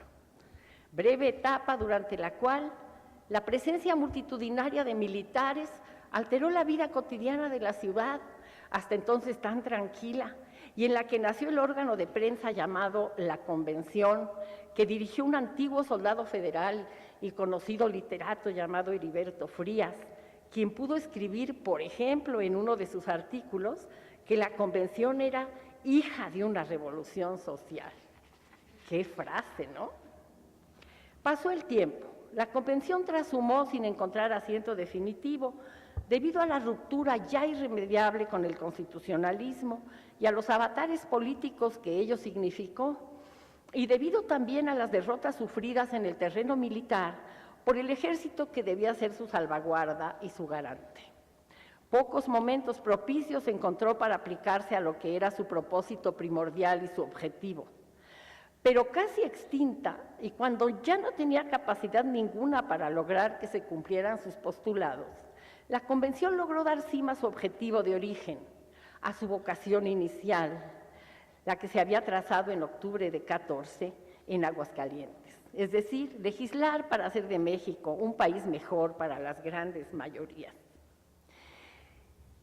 Breve etapa durante la cual la presencia multitudinaria de militares alteró la vida cotidiana de la ciudad, hasta entonces tan tranquila, y en la que nació el órgano de prensa llamado La Convención, que dirigió un antiguo soldado federal y conocido literato llamado Heriberto Frías, quien pudo escribir, por ejemplo, en uno de sus artículos, que la Convención era hija de una revolución social. ¡Qué frase!, ¿no? Pasó el tiempo. La Convención trashumó sin encontrar asiento definitivo debido a la ruptura ya irremediable con el constitucionalismo y a los avatares políticos que ello significó, y debido también a las derrotas sufridas en el terreno militar por el ejército que debía ser su salvaguarda y su garante. Pocos momentos propicios encontró para aplicarse a lo que era su propósito primordial y su objetivo. Pero casi extinta, y cuando ya no tenía capacidad ninguna para lograr que se cumplieran sus postulados, la Convención logró dar cima a su objetivo de origen, a su vocación inicial, la que se había trazado en octubre de 14 en Aguascalientes, es decir, legislar para hacer de México un país mejor para las grandes mayorías.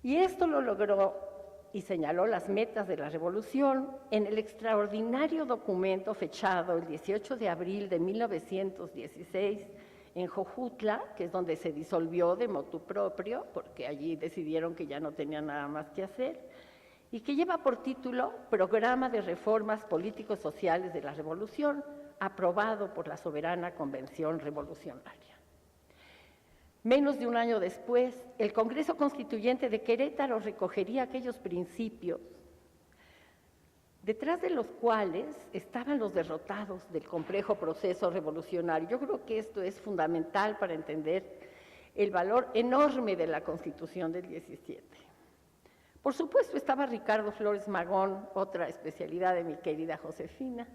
Y esto lo logró y señaló las metas de la revolución en el extraordinario documento fechado el 18 de abril de 1916 en Jojutla, que es donde se disolvió de motu propio, porque allí decidieron que ya no tenían nada más que hacer, y que lleva por título Programa de Reformas Políticos Sociales de la Revolución, aprobado por la Soberana Convención Revolucionaria. Menos de un año después, el Congreso Constituyente de Querétaro recogería aquellos principios, detrás de los cuales estaban los derrotados del complejo proceso revolucionario. Yo creo que esto es fundamental para entender el valor enorme de la Constitución del 17. Por supuesto, estaba Ricardo Flores Magón, otra especialidad de mi querida Josefina,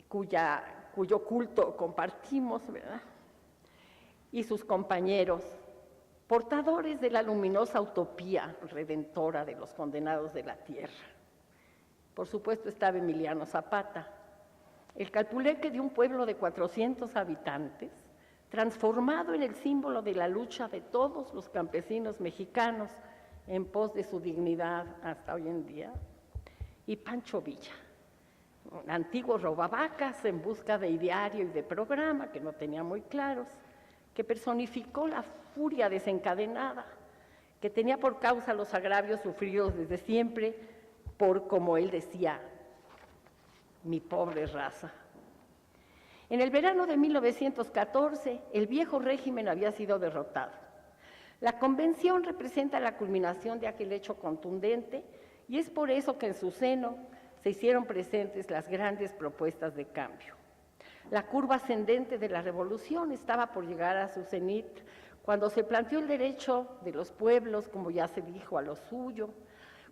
cuyo culto compartimos, ¿verdad? Y sus compañeros, portadores de la luminosa utopía redentora de los condenados de la tierra. Por supuesto estaba Emiliano Zapata, el calpuleque de un pueblo de 400 habitantes, transformado en el símbolo de la lucha de todos los campesinos mexicanos en pos de su dignidad hasta hoy en día. Y Pancho Villa, un antiguo robavacas en busca de ideario y de programa que no tenía muy claros, que personificó la furia desencadenada, que tenía por causa los agravios sufridos desde siempre por, como él decía, mi pobre raza. En el verano de 1914, el viejo régimen había sido derrotado. La Convención representa la culminación de aquel hecho contundente y es por eso que en su seno se hicieron presentes las grandes propuestas de cambio. La curva ascendente de la revolución estaba por llegar a su cenit cuando se planteó el derecho de los pueblos, como ya se dijo, a lo suyo,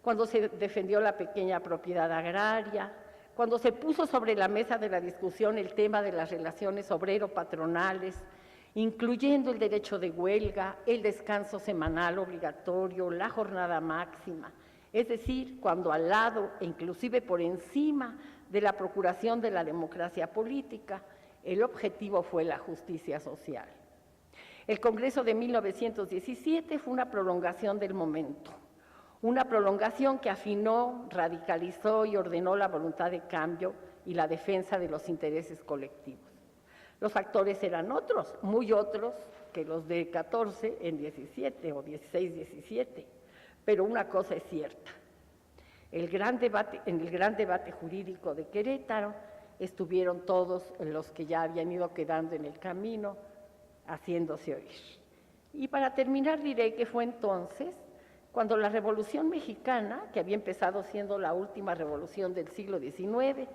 cuando se defendió la pequeña propiedad agraria, cuando se puso sobre la mesa de la discusión el tema de las relaciones obrero-patronales, incluyendo el derecho de huelga, el descanso semanal obligatorio, la jornada máxima, es decir, cuando al lado e inclusive por encima de la procuración de la democracia política, el objetivo fue la justicia social. El Congreso de 1917 fue una prolongación del momento, una prolongación que afinó, radicalizó y ordenó la voluntad de cambio y la defensa de los intereses colectivos. Los actores eran otros, muy otros que los de 14 en 17 o 16-17, pero una cosa es cierta. En el gran debate jurídico de Querétaro, estuvieron todos los que ya habían ido quedando en el camino, haciéndose oír. Y para terminar diré que fue entonces cuando la Revolución Mexicana, que había empezado siendo la última revolución del siglo XIX,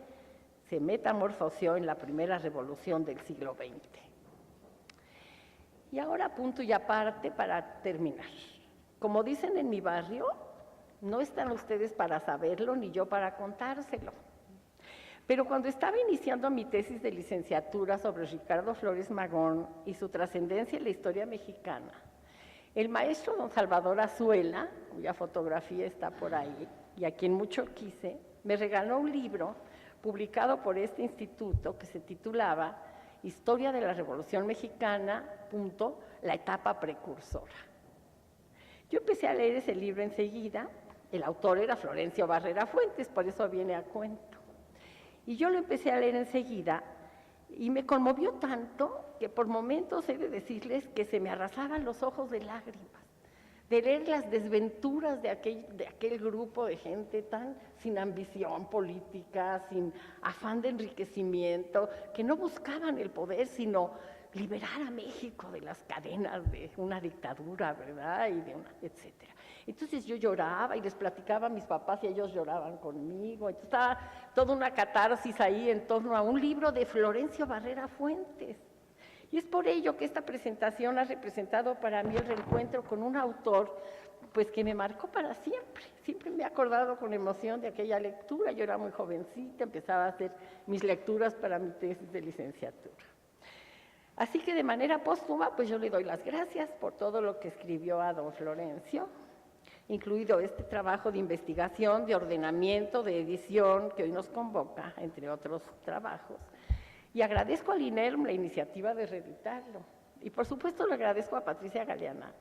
se metamorfoseó en la primera revolución del siglo XX. Y ahora punto y aparte para terminar. Como dicen en mi barrio, no están ustedes para saberlo ni yo para contárselo. Pero cuando estaba iniciando mi tesis de licenciatura sobre Ricardo Flores Magón y su trascendencia en la historia mexicana, el maestro don Salvador Azuela, cuya fotografía está por ahí, y a quien mucho quise, me regaló un libro publicado por este instituto que se titulaba Historia de la Revolución Mexicana, la etapa precursora. Yo empecé a leer ese libro enseguida, el autor era Florencio Barrera Fuentes, por eso viene a cuento. Y yo lo empecé a leer enseguida y me conmovió tanto que por momentos he de decirles que se me arrasaban los ojos de lágrimas, de leer las desventuras de aquel grupo de gente tan sin ambición política, sin afán de enriquecimiento, que no buscaban el poder, sino liberar a México de las cadenas de una dictadura, ¿verdad? Y de etcétera. Entonces yo lloraba y les platicaba a mis papás y ellos lloraban conmigo. Entonces estaba toda una catarsis ahí en torno a un libro de Florencio Barrera Fuentes. Y es por ello que esta presentación ha representado para mí el reencuentro con un autor pues que me marcó para siempre. Siempre me he acordado con emoción de aquella lectura. Yo era muy jovencita, empezaba a hacer mis lecturas para mi tesis de licenciatura. Así que de manera póstuma, pues yo le doy las gracias por todo lo que escribió a don Florencio, incluido este trabajo de investigación, de ordenamiento, de edición, que hoy nos convoca, entre otros trabajos. Y agradezco al INERM la iniciativa de reeditarlo. Y por supuesto le agradezco a Patricia Galeana,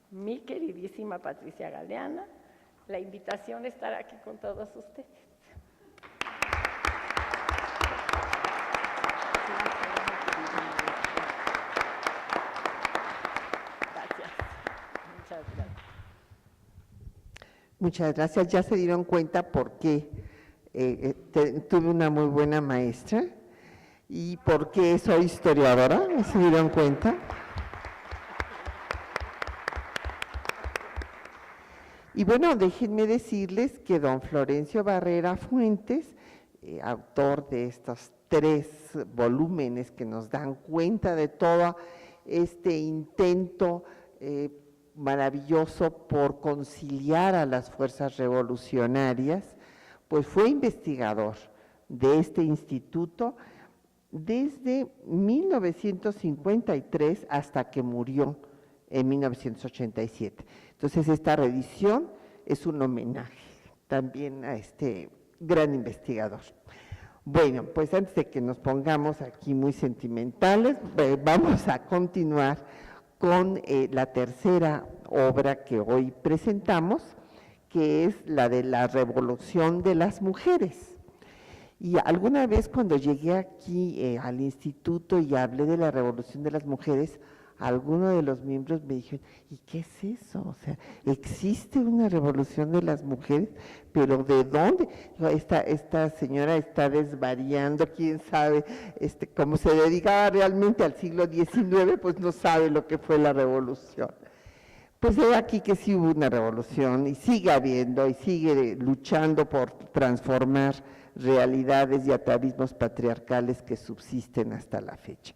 mi queridísima Patricia Galeana, la invitación a estar aquí con todos ustedes. Gracias. Muchas gracias. Muchas gracias. Ya se dieron cuenta por qué tuve una muy buena maestra y por qué soy historiadora. ¿Se dieron cuenta? Y bueno, déjenme decirles que don Florencio Barrera Fuentes, autor de estos 3 volúmenes que nos dan cuenta de todo este intento maravilloso por conciliar a las fuerzas revolucionarias, pues fue investigador de este instituto desde 1953 hasta que murió en 1987. Entonces esta reedición es un homenaje también a este gran investigador. Bueno, pues antes de que nos pongamos aquí muy sentimentales, vamos a continuar con la tercera obra que hoy presentamos, que es la de la Revolución de las Mujeres. Y alguna vez cuando llegué aquí al instituto y hablé de la Revolución de las Mujeres, alguno de los miembros me dijeron, ¿y qué es eso? O sea, ¿existe una revolución de las mujeres? ¿Pero de dónde? Esta señora está desvariando, quién sabe, como se dedicaba realmente al siglo XIX, pues no sabe lo que fue la revolución. Pues he aquí que sí hubo una revolución y sigue habiendo y sigue luchando por transformar realidades y atavismos patriarcales que subsisten hasta la fecha.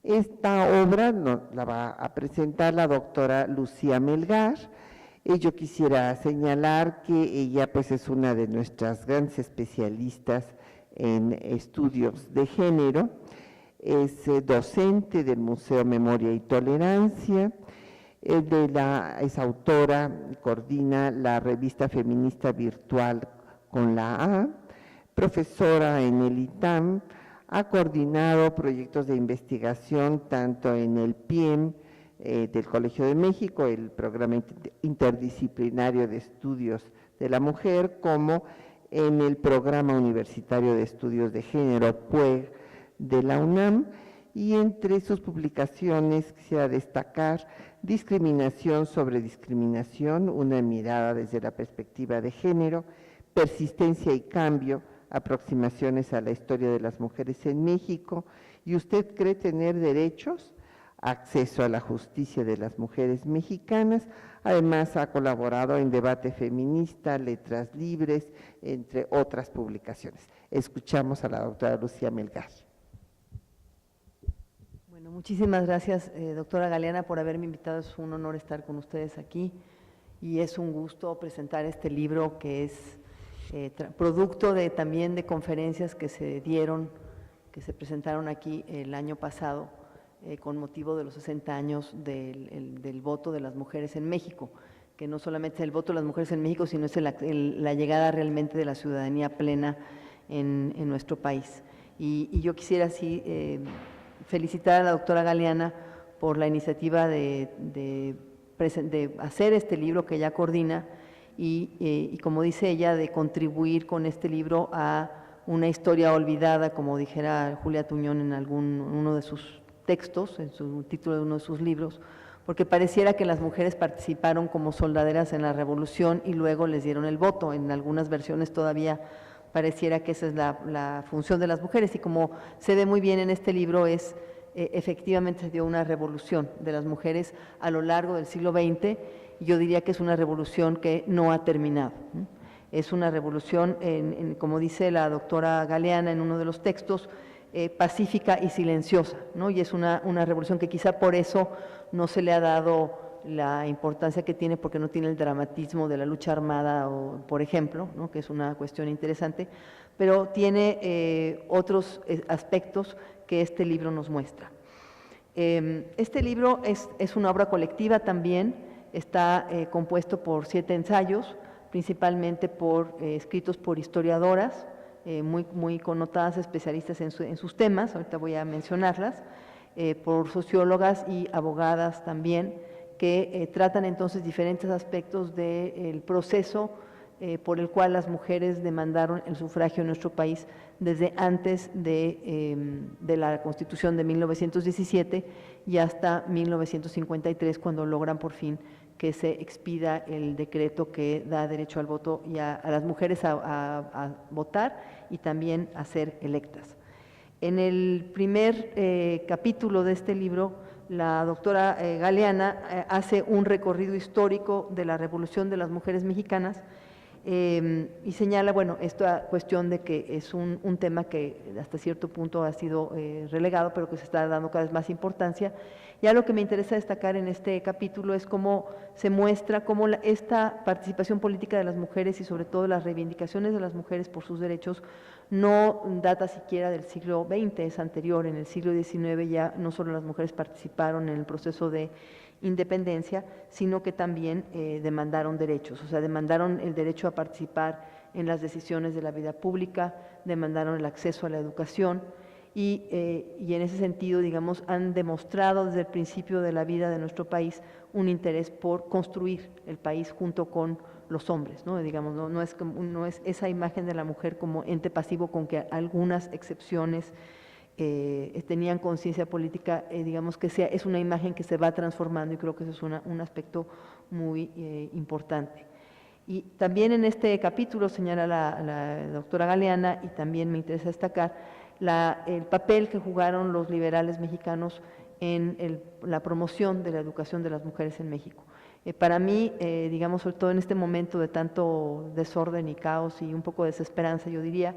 Esta obra la va a presentar la doctora Lucía Melgar. Yo quisiera señalar que ella pues es una de nuestras grandes especialistas en estudios de género, es docente del Museo Memoria y Tolerancia, es autora, coordina la revista feminista virtual Con la A, profesora en el ITAM, ha coordinado proyectos de investigación tanto en el PIEM del Colegio de México, el Programa Interdisciplinario de Estudios de la Mujer, como en el Programa Universitario de Estudios de Género, PUEG, de la UNAM, y entre sus publicaciones quisiera destacar Discriminación sobre Discriminación, una mirada desde la perspectiva de género, Persistencia y Cambio, aproximaciones a la historia de las mujeres en México. ¿Y usted cree tener derechos? Acceso a la justicia de las mujeres mexicanas. Además, ha colaborado en Debate Feminista, Letras Libres, entre otras publicaciones. Escuchamos a la doctora Lucía Melgar. Bueno, muchísimas gracias, doctora Galeana, por haberme invitado. Es un honor estar con ustedes aquí y es un gusto presentar este libro que es producto también de conferencias que se dieron, que se presentaron aquí el año pasado con motivo de los 60 años del voto de las mujeres en México, que no solamente es el voto de las mujeres en México, sino es la llegada realmente de la ciudadanía plena en nuestro país. Y yo quisiera así felicitar a la doctora Galeana por la iniciativa de hacer este libro que ella coordina y como dice ella, de contribuir con este libro a una historia olvidada, como dijera Julia Tuñón en uno de sus textos, en su título de uno de sus libros, porque pareciera que las mujeres participaron como soldaderas en la revolución y luego les dieron el voto. En algunas versiones todavía pareciera que esa es la función de las mujeres, y como se ve muy bien en este libro, efectivamente se dio una revolución de las mujeres a lo largo del siglo XX, y yo diría que es una revolución que no ha terminado. Es una revolución, como dice la doctora Galeana en uno de los textos, pacífica y silenciosa, ¿no? Y es una revolución que quizá por eso no se le ha dado la importancia que tiene, porque no tiene el dramatismo de la lucha armada, por ejemplo, ¿no? Que es una cuestión interesante, pero tiene otros aspectos que este libro nos muestra. Este libro es una obra colectiva también, está compuesto por 7 ensayos, principalmente escritos por historiadoras, muy connotadas, especialistas en sus temas, ahorita voy a mencionarlas, por sociólogas y abogadas también, que tratan entonces diferentes aspectos del proceso por el cual las mujeres demandaron el sufragio en nuestro país desde antes de la Constitución de 1917 y hasta 1953, cuando logran por fin que se expida el decreto que da derecho al voto y a las mujeres a votar y también a ser electas. En el primer capítulo de este libro, la doctora Galeana hace un recorrido histórico de la revolución de las mujeres mexicanas y señala, bueno, esta cuestión de que es un tema que hasta cierto punto ha sido relegado, pero que se está dando cada vez más importancia. Ya lo que me interesa destacar en este capítulo es cómo se muestra cómo esta participación política de las mujeres y sobre todo las reivindicaciones de las mujeres por sus derechos no data siquiera del siglo XX, es anterior. En el siglo XIX ya no solo las mujeres participaron en el proceso de independencia, sino que también demandaron derechos, o sea, demandaron el derecho a participar en las decisiones de la vida pública, demandaron el acceso a la educación y en ese sentido, digamos, han demostrado desde el principio de la vida de nuestro país un interés por construir el país junto con los hombres, ¿no? Digamos, no es esa imagen de la mujer como ente pasivo, con que algunas excepciones tenían conciencia política, digamos que es una imagen que se va transformando, y creo que eso es un aspecto muy importante. Y también en este capítulo señala la doctora Galeana, y también me interesa destacar el papel que jugaron los liberales mexicanos en la promoción de la educación de las mujeres en México. Para mí, digamos, sobre todo en este momento de tanto desorden y caos y un poco de desesperanza, yo diría,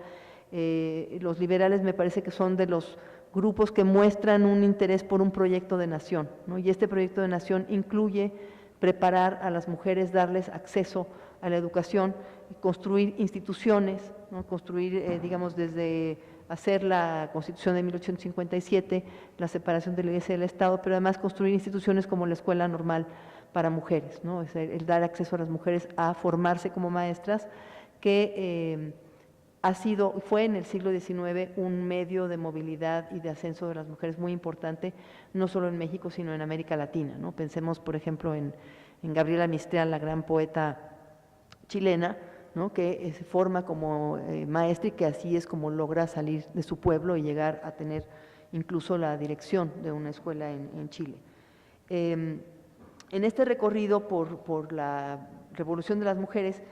los liberales me parece que son de los grupos que muestran un interés por un proyecto de nación, ¿no? Y este proyecto de nación incluye preparar a las mujeres, darles acceso a la educación, construir instituciones, ¿no? Construir, digamos, desde hacer la Constitución de 1857, la separación de la Iglesia y del Estado, pero además construir instituciones como la Escuela Normal para Mujeres, ¿no? Es el dar acceso a las mujeres a formarse como maestras, que fue en el siglo XIX un medio de movilidad y de ascenso de las mujeres muy importante, no solo en México, sino en América Latina, ¿no? Pensemos, por ejemplo, en Gabriela Mistral, la gran poeta chilena, ¿no? Que se forma como maestra y que así es como logra salir de su pueblo y llegar a tener incluso la dirección de una escuela en Chile. En este recorrido por la revolución de las mujeres,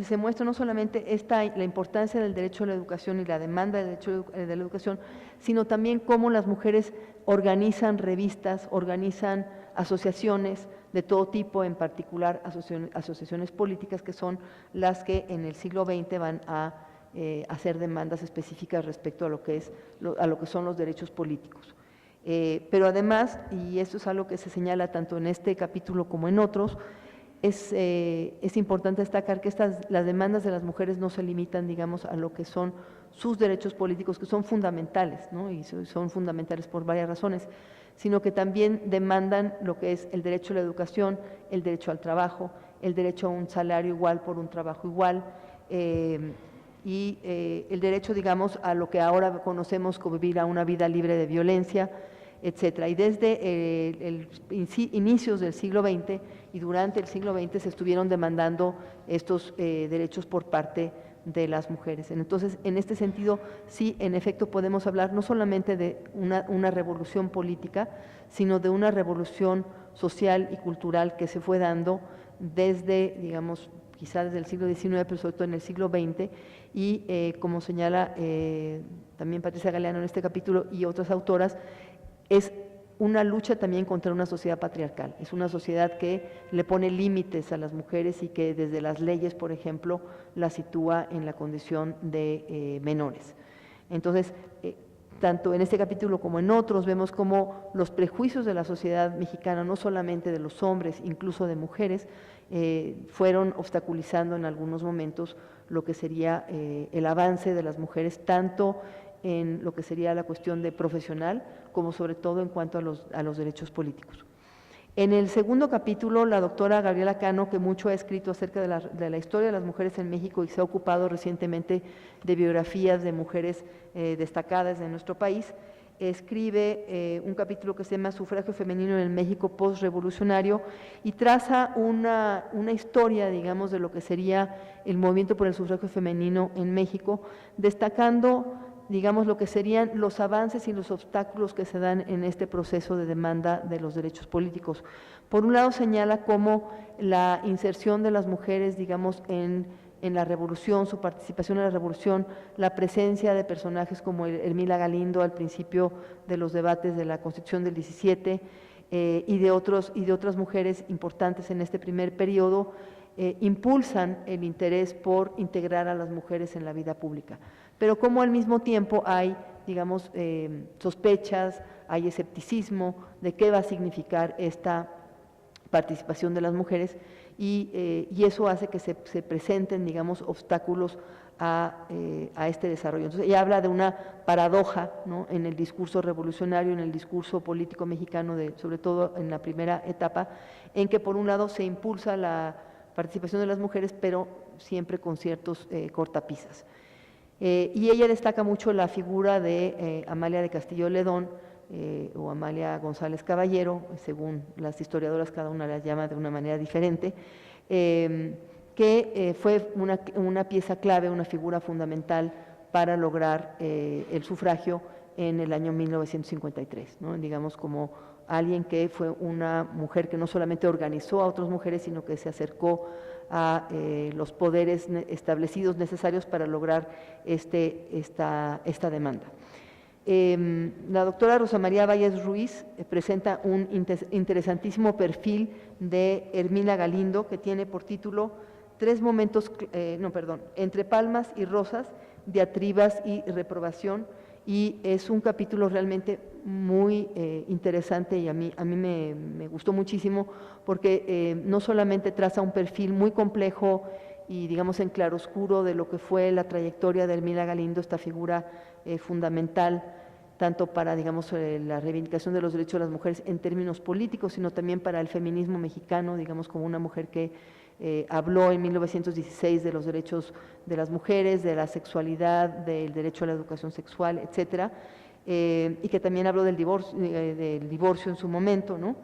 se muestra no solamente la importancia del derecho a la educación y la demanda del derecho de la educación, sino también cómo las mujeres organizan revistas, organizan asociaciones de todo tipo, en particular asociaciones políticas, que son las que en el siglo XX van a hacer demandas específicas respecto a lo que son los derechos políticos. Pero además, y esto es algo que se señala tanto en este capítulo como en otros, es importante destacar que las demandas de las mujeres no se limitan, digamos, a lo que son sus derechos políticos, que son fundamentales, ¿no? Y son fundamentales por varias razones, sino que también demandan lo que es el derecho a la educación, el derecho al trabajo, el derecho a un salario igual por un trabajo igual, y el derecho, digamos, a lo que ahora conocemos como vivir a una vida libre de violencia, etcétera. Y desde inicios del siglo XX y durante el siglo XX se estuvieron demandando estos derechos por parte de las mujeres. Entonces, en este sentido, sí, en efecto, podemos hablar no solamente de una revolución política, sino de una revolución social y cultural que se fue dando desde, digamos, quizá desde el siglo XIX, pero sobre todo en el siglo XX, y como señala también Patricia Galeano en este capítulo y otras autoras, es una lucha también contra una sociedad patriarcal. Es una sociedad que le pone límites a las mujeres y que desde las leyes, por ejemplo, las sitúa en la condición de menores. Entonces, tanto en este capítulo como en otros, vemos cómo los prejuicios de la sociedad mexicana, no solamente de los hombres, incluso de mujeres, fueron obstaculizando en algunos momentos lo que sería el avance de las mujeres, tanto en lo que sería la cuestión de profesional, como sobre todo en cuanto a los derechos políticos. En el segundo capítulo, la doctora Gabriela Cano, que mucho ha escrito acerca de la historia de las mujeres en México y se ha ocupado recientemente de biografías de mujeres destacadas de nuestro país, escribe un capítulo que se llama Sufragio femenino en el México postrevolucionario y traza una historia, digamos, de lo que sería el movimiento por el sufragio femenino en México, destacando, digamos, lo que serían los avances y los obstáculos que se dan en este proceso de demanda de los derechos políticos. Por un lado, señala cómo la inserción de las mujeres, digamos, en la revolución, su participación en la revolución, la presencia de personajes como Ermila Galindo al principio de los debates de la Constitución del 17 y de otras mujeres importantes en este primer periodo, impulsan el interés por integrar a las mujeres en la vida pública. Pero como al mismo tiempo hay, digamos, sospechas, hay escepticismo de qué va a significar esta participación de las mujeres y eso hace que se presenten, digamos, obstáculos a este desarrollo. Entonces, ella habla de una paradoja, ¿no?, en el discurso revolucionario, en el discurso político mexicano, sobre todo en la primera etapa, en que por un lado se impulsa la participación de las mujeres, pero siempre con ciertos cortapisas. Y ella destaca mucho la figura de Amalia de Castillo Ledón o Amalia González Caballero, según las historiadoras cada una las llama de una manera diferente, que fue una pieza clave, una figura fundamental para lograr el sufragio en el año 1953, ¿no? Digamos, como alguien que fue una mujer que no solamente organizó a otras mujeres, sino que se acercó a los poderes establecidos necesarios para lograr esta demanda. La doctora Rosa María Valles Ruiz presenta un interesantísimo perfil de Ermila Galindo, que tiene por título Entre palmas y rosas, diatribas y reprobación, y es un capítulo realmente muy interesante y a mí me gustó muchísimo porque no solamente traza un perfil muy complejo y, digamos, en claroscuro de lo que fue la trayectoria de Ermila Galindo, esta figura fundamental tanto para, digamos, la reivindicación de los derechos de las mujeres en términos políticos, sino también para el feminismo mexicano, digamos, como una mujer que habló en 1916 de los derechos de las mujeres, de la sexualidad, del derecho a la educación sexual, etcétera, y que también habló del divorcio en su momento, ¿no?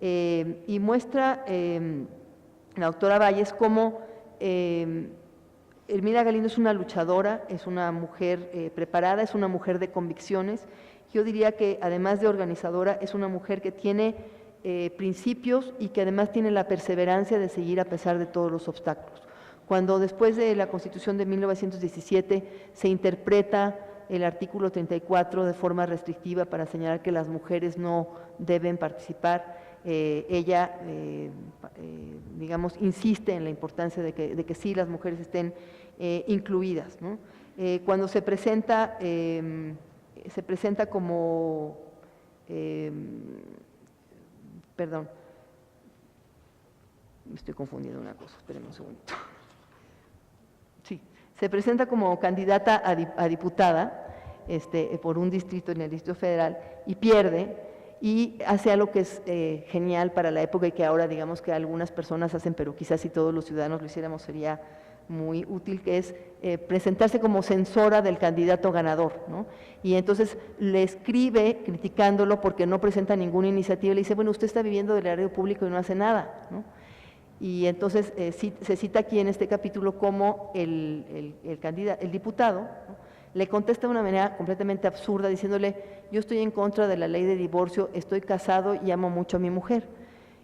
Y muestra la doctora Valles cómo Ermila Galindo es una luchadora, es una mujer preparada, es una mujer de convicciones. Yo diría que además de organizadora, es una mujer que tiene principios y que además tiene la perseverancia de seguir a pesar de todos los obstáculos. Cuando después de la Constitución de 1917 se interpreta el artículo 34 de forma restrictiva para señalar que las mujeres no deben participar, ella, digamos, insiste en la importancia de que sí las mujeres estén incluidas, ¿no? Cuando se presenta como, perdón, me estoy confundiendo una cosa, espérenme un segundito. Sí, se presenta como candidata a diputada por un distrito en el Distrito Federal y pierde, y hace algo que es genial para la época y que ahora digamos que algunas personas hacen, pero quizás si todos los ciudadanos lo hiciéramos sería muy útil, que es presentarse como censora del candidato ganador, ¿no? Y entonces le escribe criticándolo porque no presenta ninguna iniciativa, y le dice, bueno, usted está viviendo del erario público y no hace nada, ¿no? Y entonces se cita aquí en este capítulo como el diputado, ¿no?, le contesta de una manera completamente absurda diciéndole, yo estoy en contra de la ley de divorcio, estoy casado y amo mucho a mi mujer.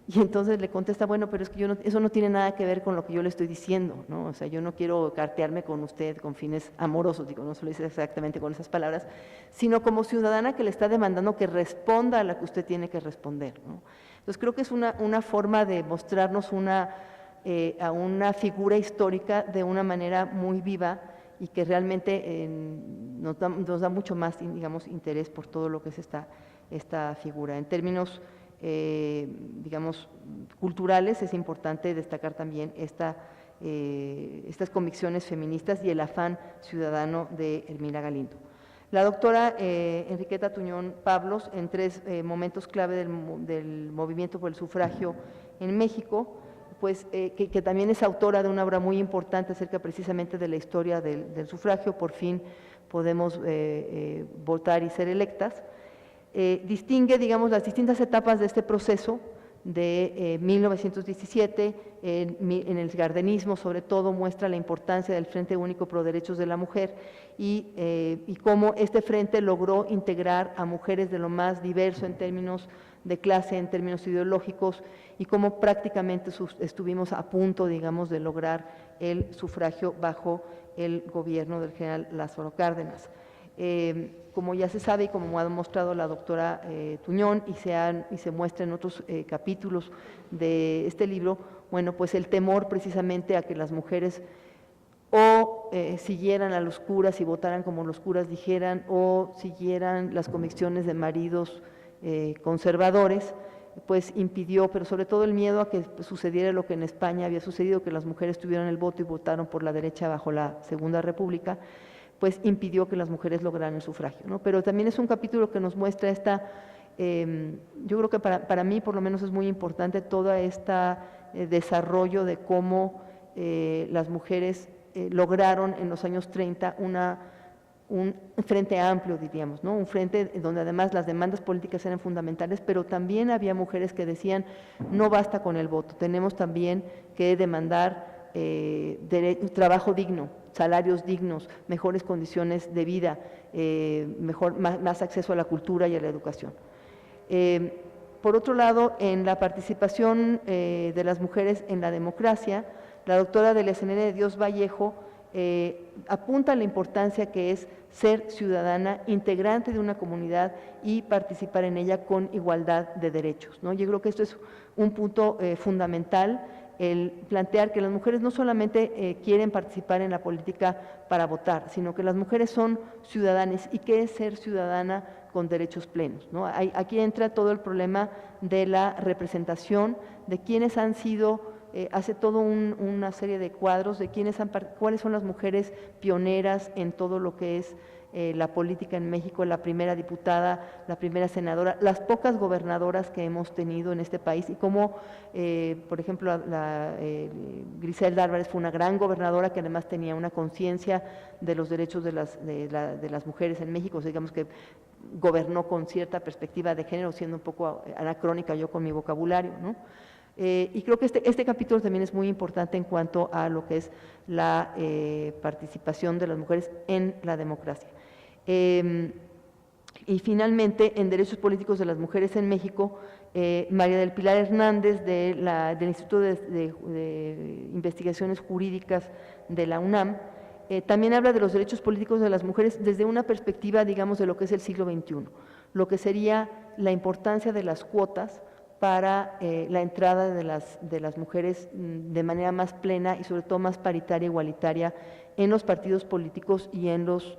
Y entonces le contesta, bueno, pero es que eso no tiene nada que ver con lo que yo le estoy diciendo, ¿no? O sea, yo no quiero cartearme con usted con fines amorosos, digo, no se lo dice exactamente con esas palabras, sino como ciudadana que le está demandando que responda a la que usted tiene que responder, ¿no? Entonces creo que es una forma de mostrarnos a una figura histórica de una manera muy viva y que realmente nos da mucho más, digamos, interés por todo lo que es esta figura. En términos digamos, culturales, es importante destacar también estas convicciones feministas y el afán ciudadano de Ermila Galindo. La doctora Enriqueta Tuñón Pablos, en 3 momentos clave del movimiento por el sufragio en México, pues que también es autora de una obra muy importante acerca precisamente de la historia del sufragio, por fin podemos votar y ser electas. Distingue, digamos, las distintas etapas de este proceso de 1917, en el gardenismo sobre todo muestra la importancia del Frente Único Pro Derechos de la Mujer y cómo este frente logró integrar a mujeres de lo más diverso en términos de clase, en términos ideológicos, y cómo prácticamente estuvimos a punto, digamos, de lograr el sufragio bajo el gobierno del general Lázaro Cárdenas. Como ya se sabe y como ha demostrado la doctora Tuñón y se muestra en otros capítulos de este libro, bueno, pues el temor precisamente a que las mujeres o siguieran a los curas y votaran como los curas dijeran, o siguieran las convicciones de maridos conservadores, pues impidió, pero sobre todo el miedo a que sucediera lo que en España había sucedido, que las mujeres tuvieran el voto y votaron por la derecha bajo la Segunda República, pues impidió que las mujeres lograran el sufragio, ¿no? Pero también es un capítulo que nos muestra yo creo que para mí por lo menos es muy importante todo este desarrollo de cómo las mujeres lograron en los años 30 un frente amplio, diríamos, ¿no? Un frente donde además las demandas políticas eran fundamentales, pero también había mujeres que decían, no basta con el voto, tenemos también que demandar trabajo digno, salarios dignos, mejores condiciones de vida, más acceso a la cultura y a la educación. Por otro lado, en la participación de las mujeres en la democracia, la doctora Delia Cenere de Dios Vallejo apunta a la importancia que es ser ciudadana, integrante de una comunidad y participar en ella con igualdad de derechos, ¿no? Yo creo que esto es un punto fundamental, el plantear que las mujeres no solamente quieren participar en la política para votar, sino que las mujeres son ciudadanas. ¿Y qué es ser ciudadana con derechos plenos, ¿no? Aquí entra todo el problema de la representación, de quienes han sido, hace toda una serie de cuadros de cuáles son las mujeres pioneras en todo lo que es la política en México, la primera diputada, la primera senadora, las pocas gobernadoras que hemos tenido en este país y cómo, por ejemplo, Griselda Álvarez fue una gran gobernadora que además tenía una conciencia de los derechos de las mujeres en México, o sea, digamos que gobernó con cierta perspectiva de género, siendo un poco anacrónica yo con mi vocabulario, ¿no? Y creo que este capítulo también es muy importante en cuanto a lo que es la participación de las mujeres en la democracia. Y finalmente, en Derechos Políticos de las Mujeres en México, María del Pilar Hernández del Instituto de Investigaciones Jurídicas de la UNAM, también habla de los derechos políticos de las mujeres desde una perspectiva, digamos, de lo que es el siglo XXI, lo que sería la importancia de las cuotas para la entrada de las mujeres de manera más plena y sobre todo más paritaria, igualitaria en los partidos políticos y en las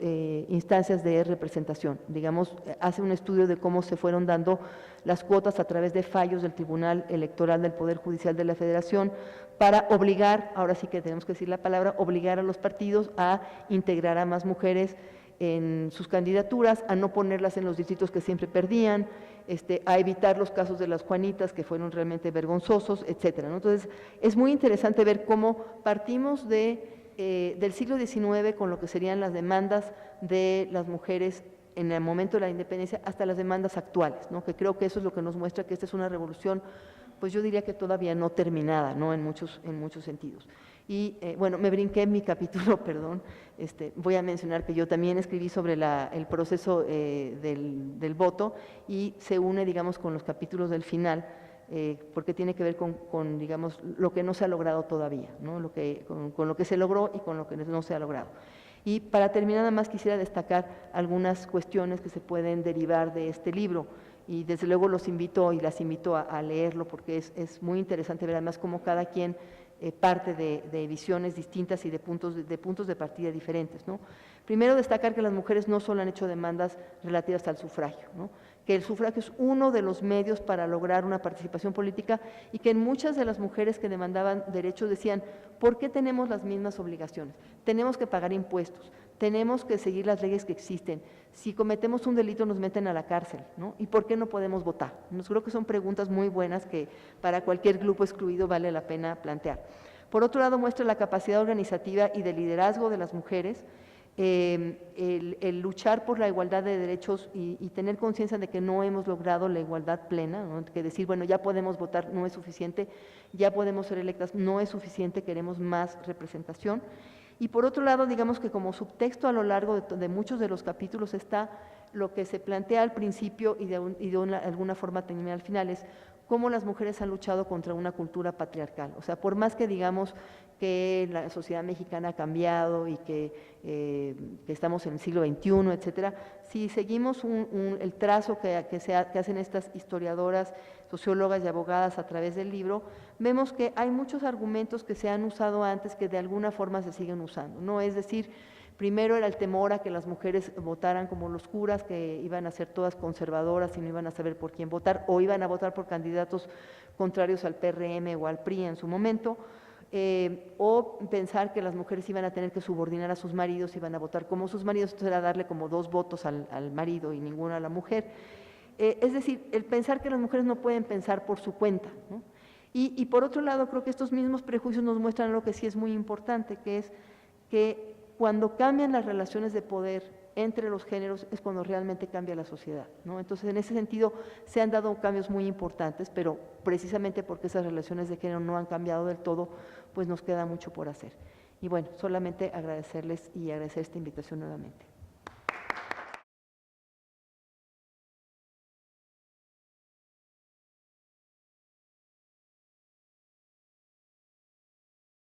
instancias de representación. Digamos, hace un estudio de cómo se fueron dando las cuotas a través de fallos del Tribunal Electoral del Poder Judicial de la Federación para obligar, ahora sí que tenemos que decir la palabra, obligar a los partidos a integrar a más mujeres en sus candidaturas, a no ponerlas en los distritos que siempre perdían, a evitar los casos de las Juanitas que fueron realmente vergonzosos, etcétera, ¿no? Entonces, es muy interesante ver cómo partimos del siglo XIX con lo que serían las demandas de las mujeres en el momento de la independencia hasta las demandas actuales, ¿no? Que creo que eso es lo que nos muestra que esta es una revolución, pues yo diría que todavía no terminada, ¿no? En muchos sentidos. Y bueno, me brinqué en mi capítulo, perdón, voy a mencionar que yo también escribí sobre el proceso del voto y se une, digamos, con los capítulos del final, porque tiene que ver con, digamos, lo que no se ha logrado todavía, ¿no? Con lo que se logró y con lo que no se ha logrado. Y para terminar, nada más quisiera destacar algunas cuestiones que se pueden derivar de este libro, y desde luego los invito y las invito a leerlo, porque es muy interesante ver además cómo cada quien parte de visiones distintas y de puntos de partida diferentes, ¿no? Primero, destacar que las mujeres no solo han hecho demandas relativas al sufragio, ¿no? Que el sufragio es uno de los medios para lograr una participación política y que muchas de las mujeres que demandaban derechos decían, ¿por qué tenemos las mismas obligaciones? Tenemos que pagar impuestos, tenemos que seguir las leyes que existen, si cometemos un delito nos meten a la cárcel, ¿no? ¿Y por qué no podemos votar? Creo que son preguntas muy buenas que para cualquier grupo excluido vale la pena plantear. Por otro lado, muestra la capacidad organizativa y de liderazgo de las mujeres, el luchar por la igualdad de derechos y tener conciencia de que no hemos logrado la igualdad plena, ¿no? Que decir, bueno, ya podemos votar, no es suficiente, ya podemos ser electas, no es suficiente, queremos más representación. Y por otro lado, digamos que como subtexto a lo largo de muchos de los capítulos está lo que se plantea al principio y de alguna forma termina al final, es cómo las mujeres han luchado contra una cultura patriarcal. O sea, por más que digamos que la sociedad mexicana ha cambiado y que estamos en el siglo XXI, etcétera, si seguimos el trazo que hacen estas historiadoras, sociólogas y abogadas a través del libro, vemos que hay muchos argumentos que se han usado antes que de alguna forma se siguen usando, ¿no? Es decir, primero era el temor a que las mujeres votaran como los curas, que iban a ser todas conservadoras y no iban a saber por quién votar, o iban a votar por candidatos contrarios al PRM o al PRI en su momento, o pensar que las mujeres iban a tener que subordinar a sus maridos, iban a votar como sus maridos, entonces era darle como 2 votos al marido y ninguno a la mujer. Es decir, el pensar que las mujeres no pueden pensar por su cuenta, ¿no? Y por otro lado, creo que estos mismos prejuicios nos muestran lo que sí es muy importante, que es que cuando cambian las relaciones de poder entre los géneros es cuando realmente cambia la sociedad, ¿no? Entonces, en ese sentido, se han dado cambios muy importantes, pero precisamente porque esas relaciones de género no han cambiado del todo, pues nos queda mucho por hacer. Y bueno, solamente agradecerles y agradecer esta invitación nuevamente.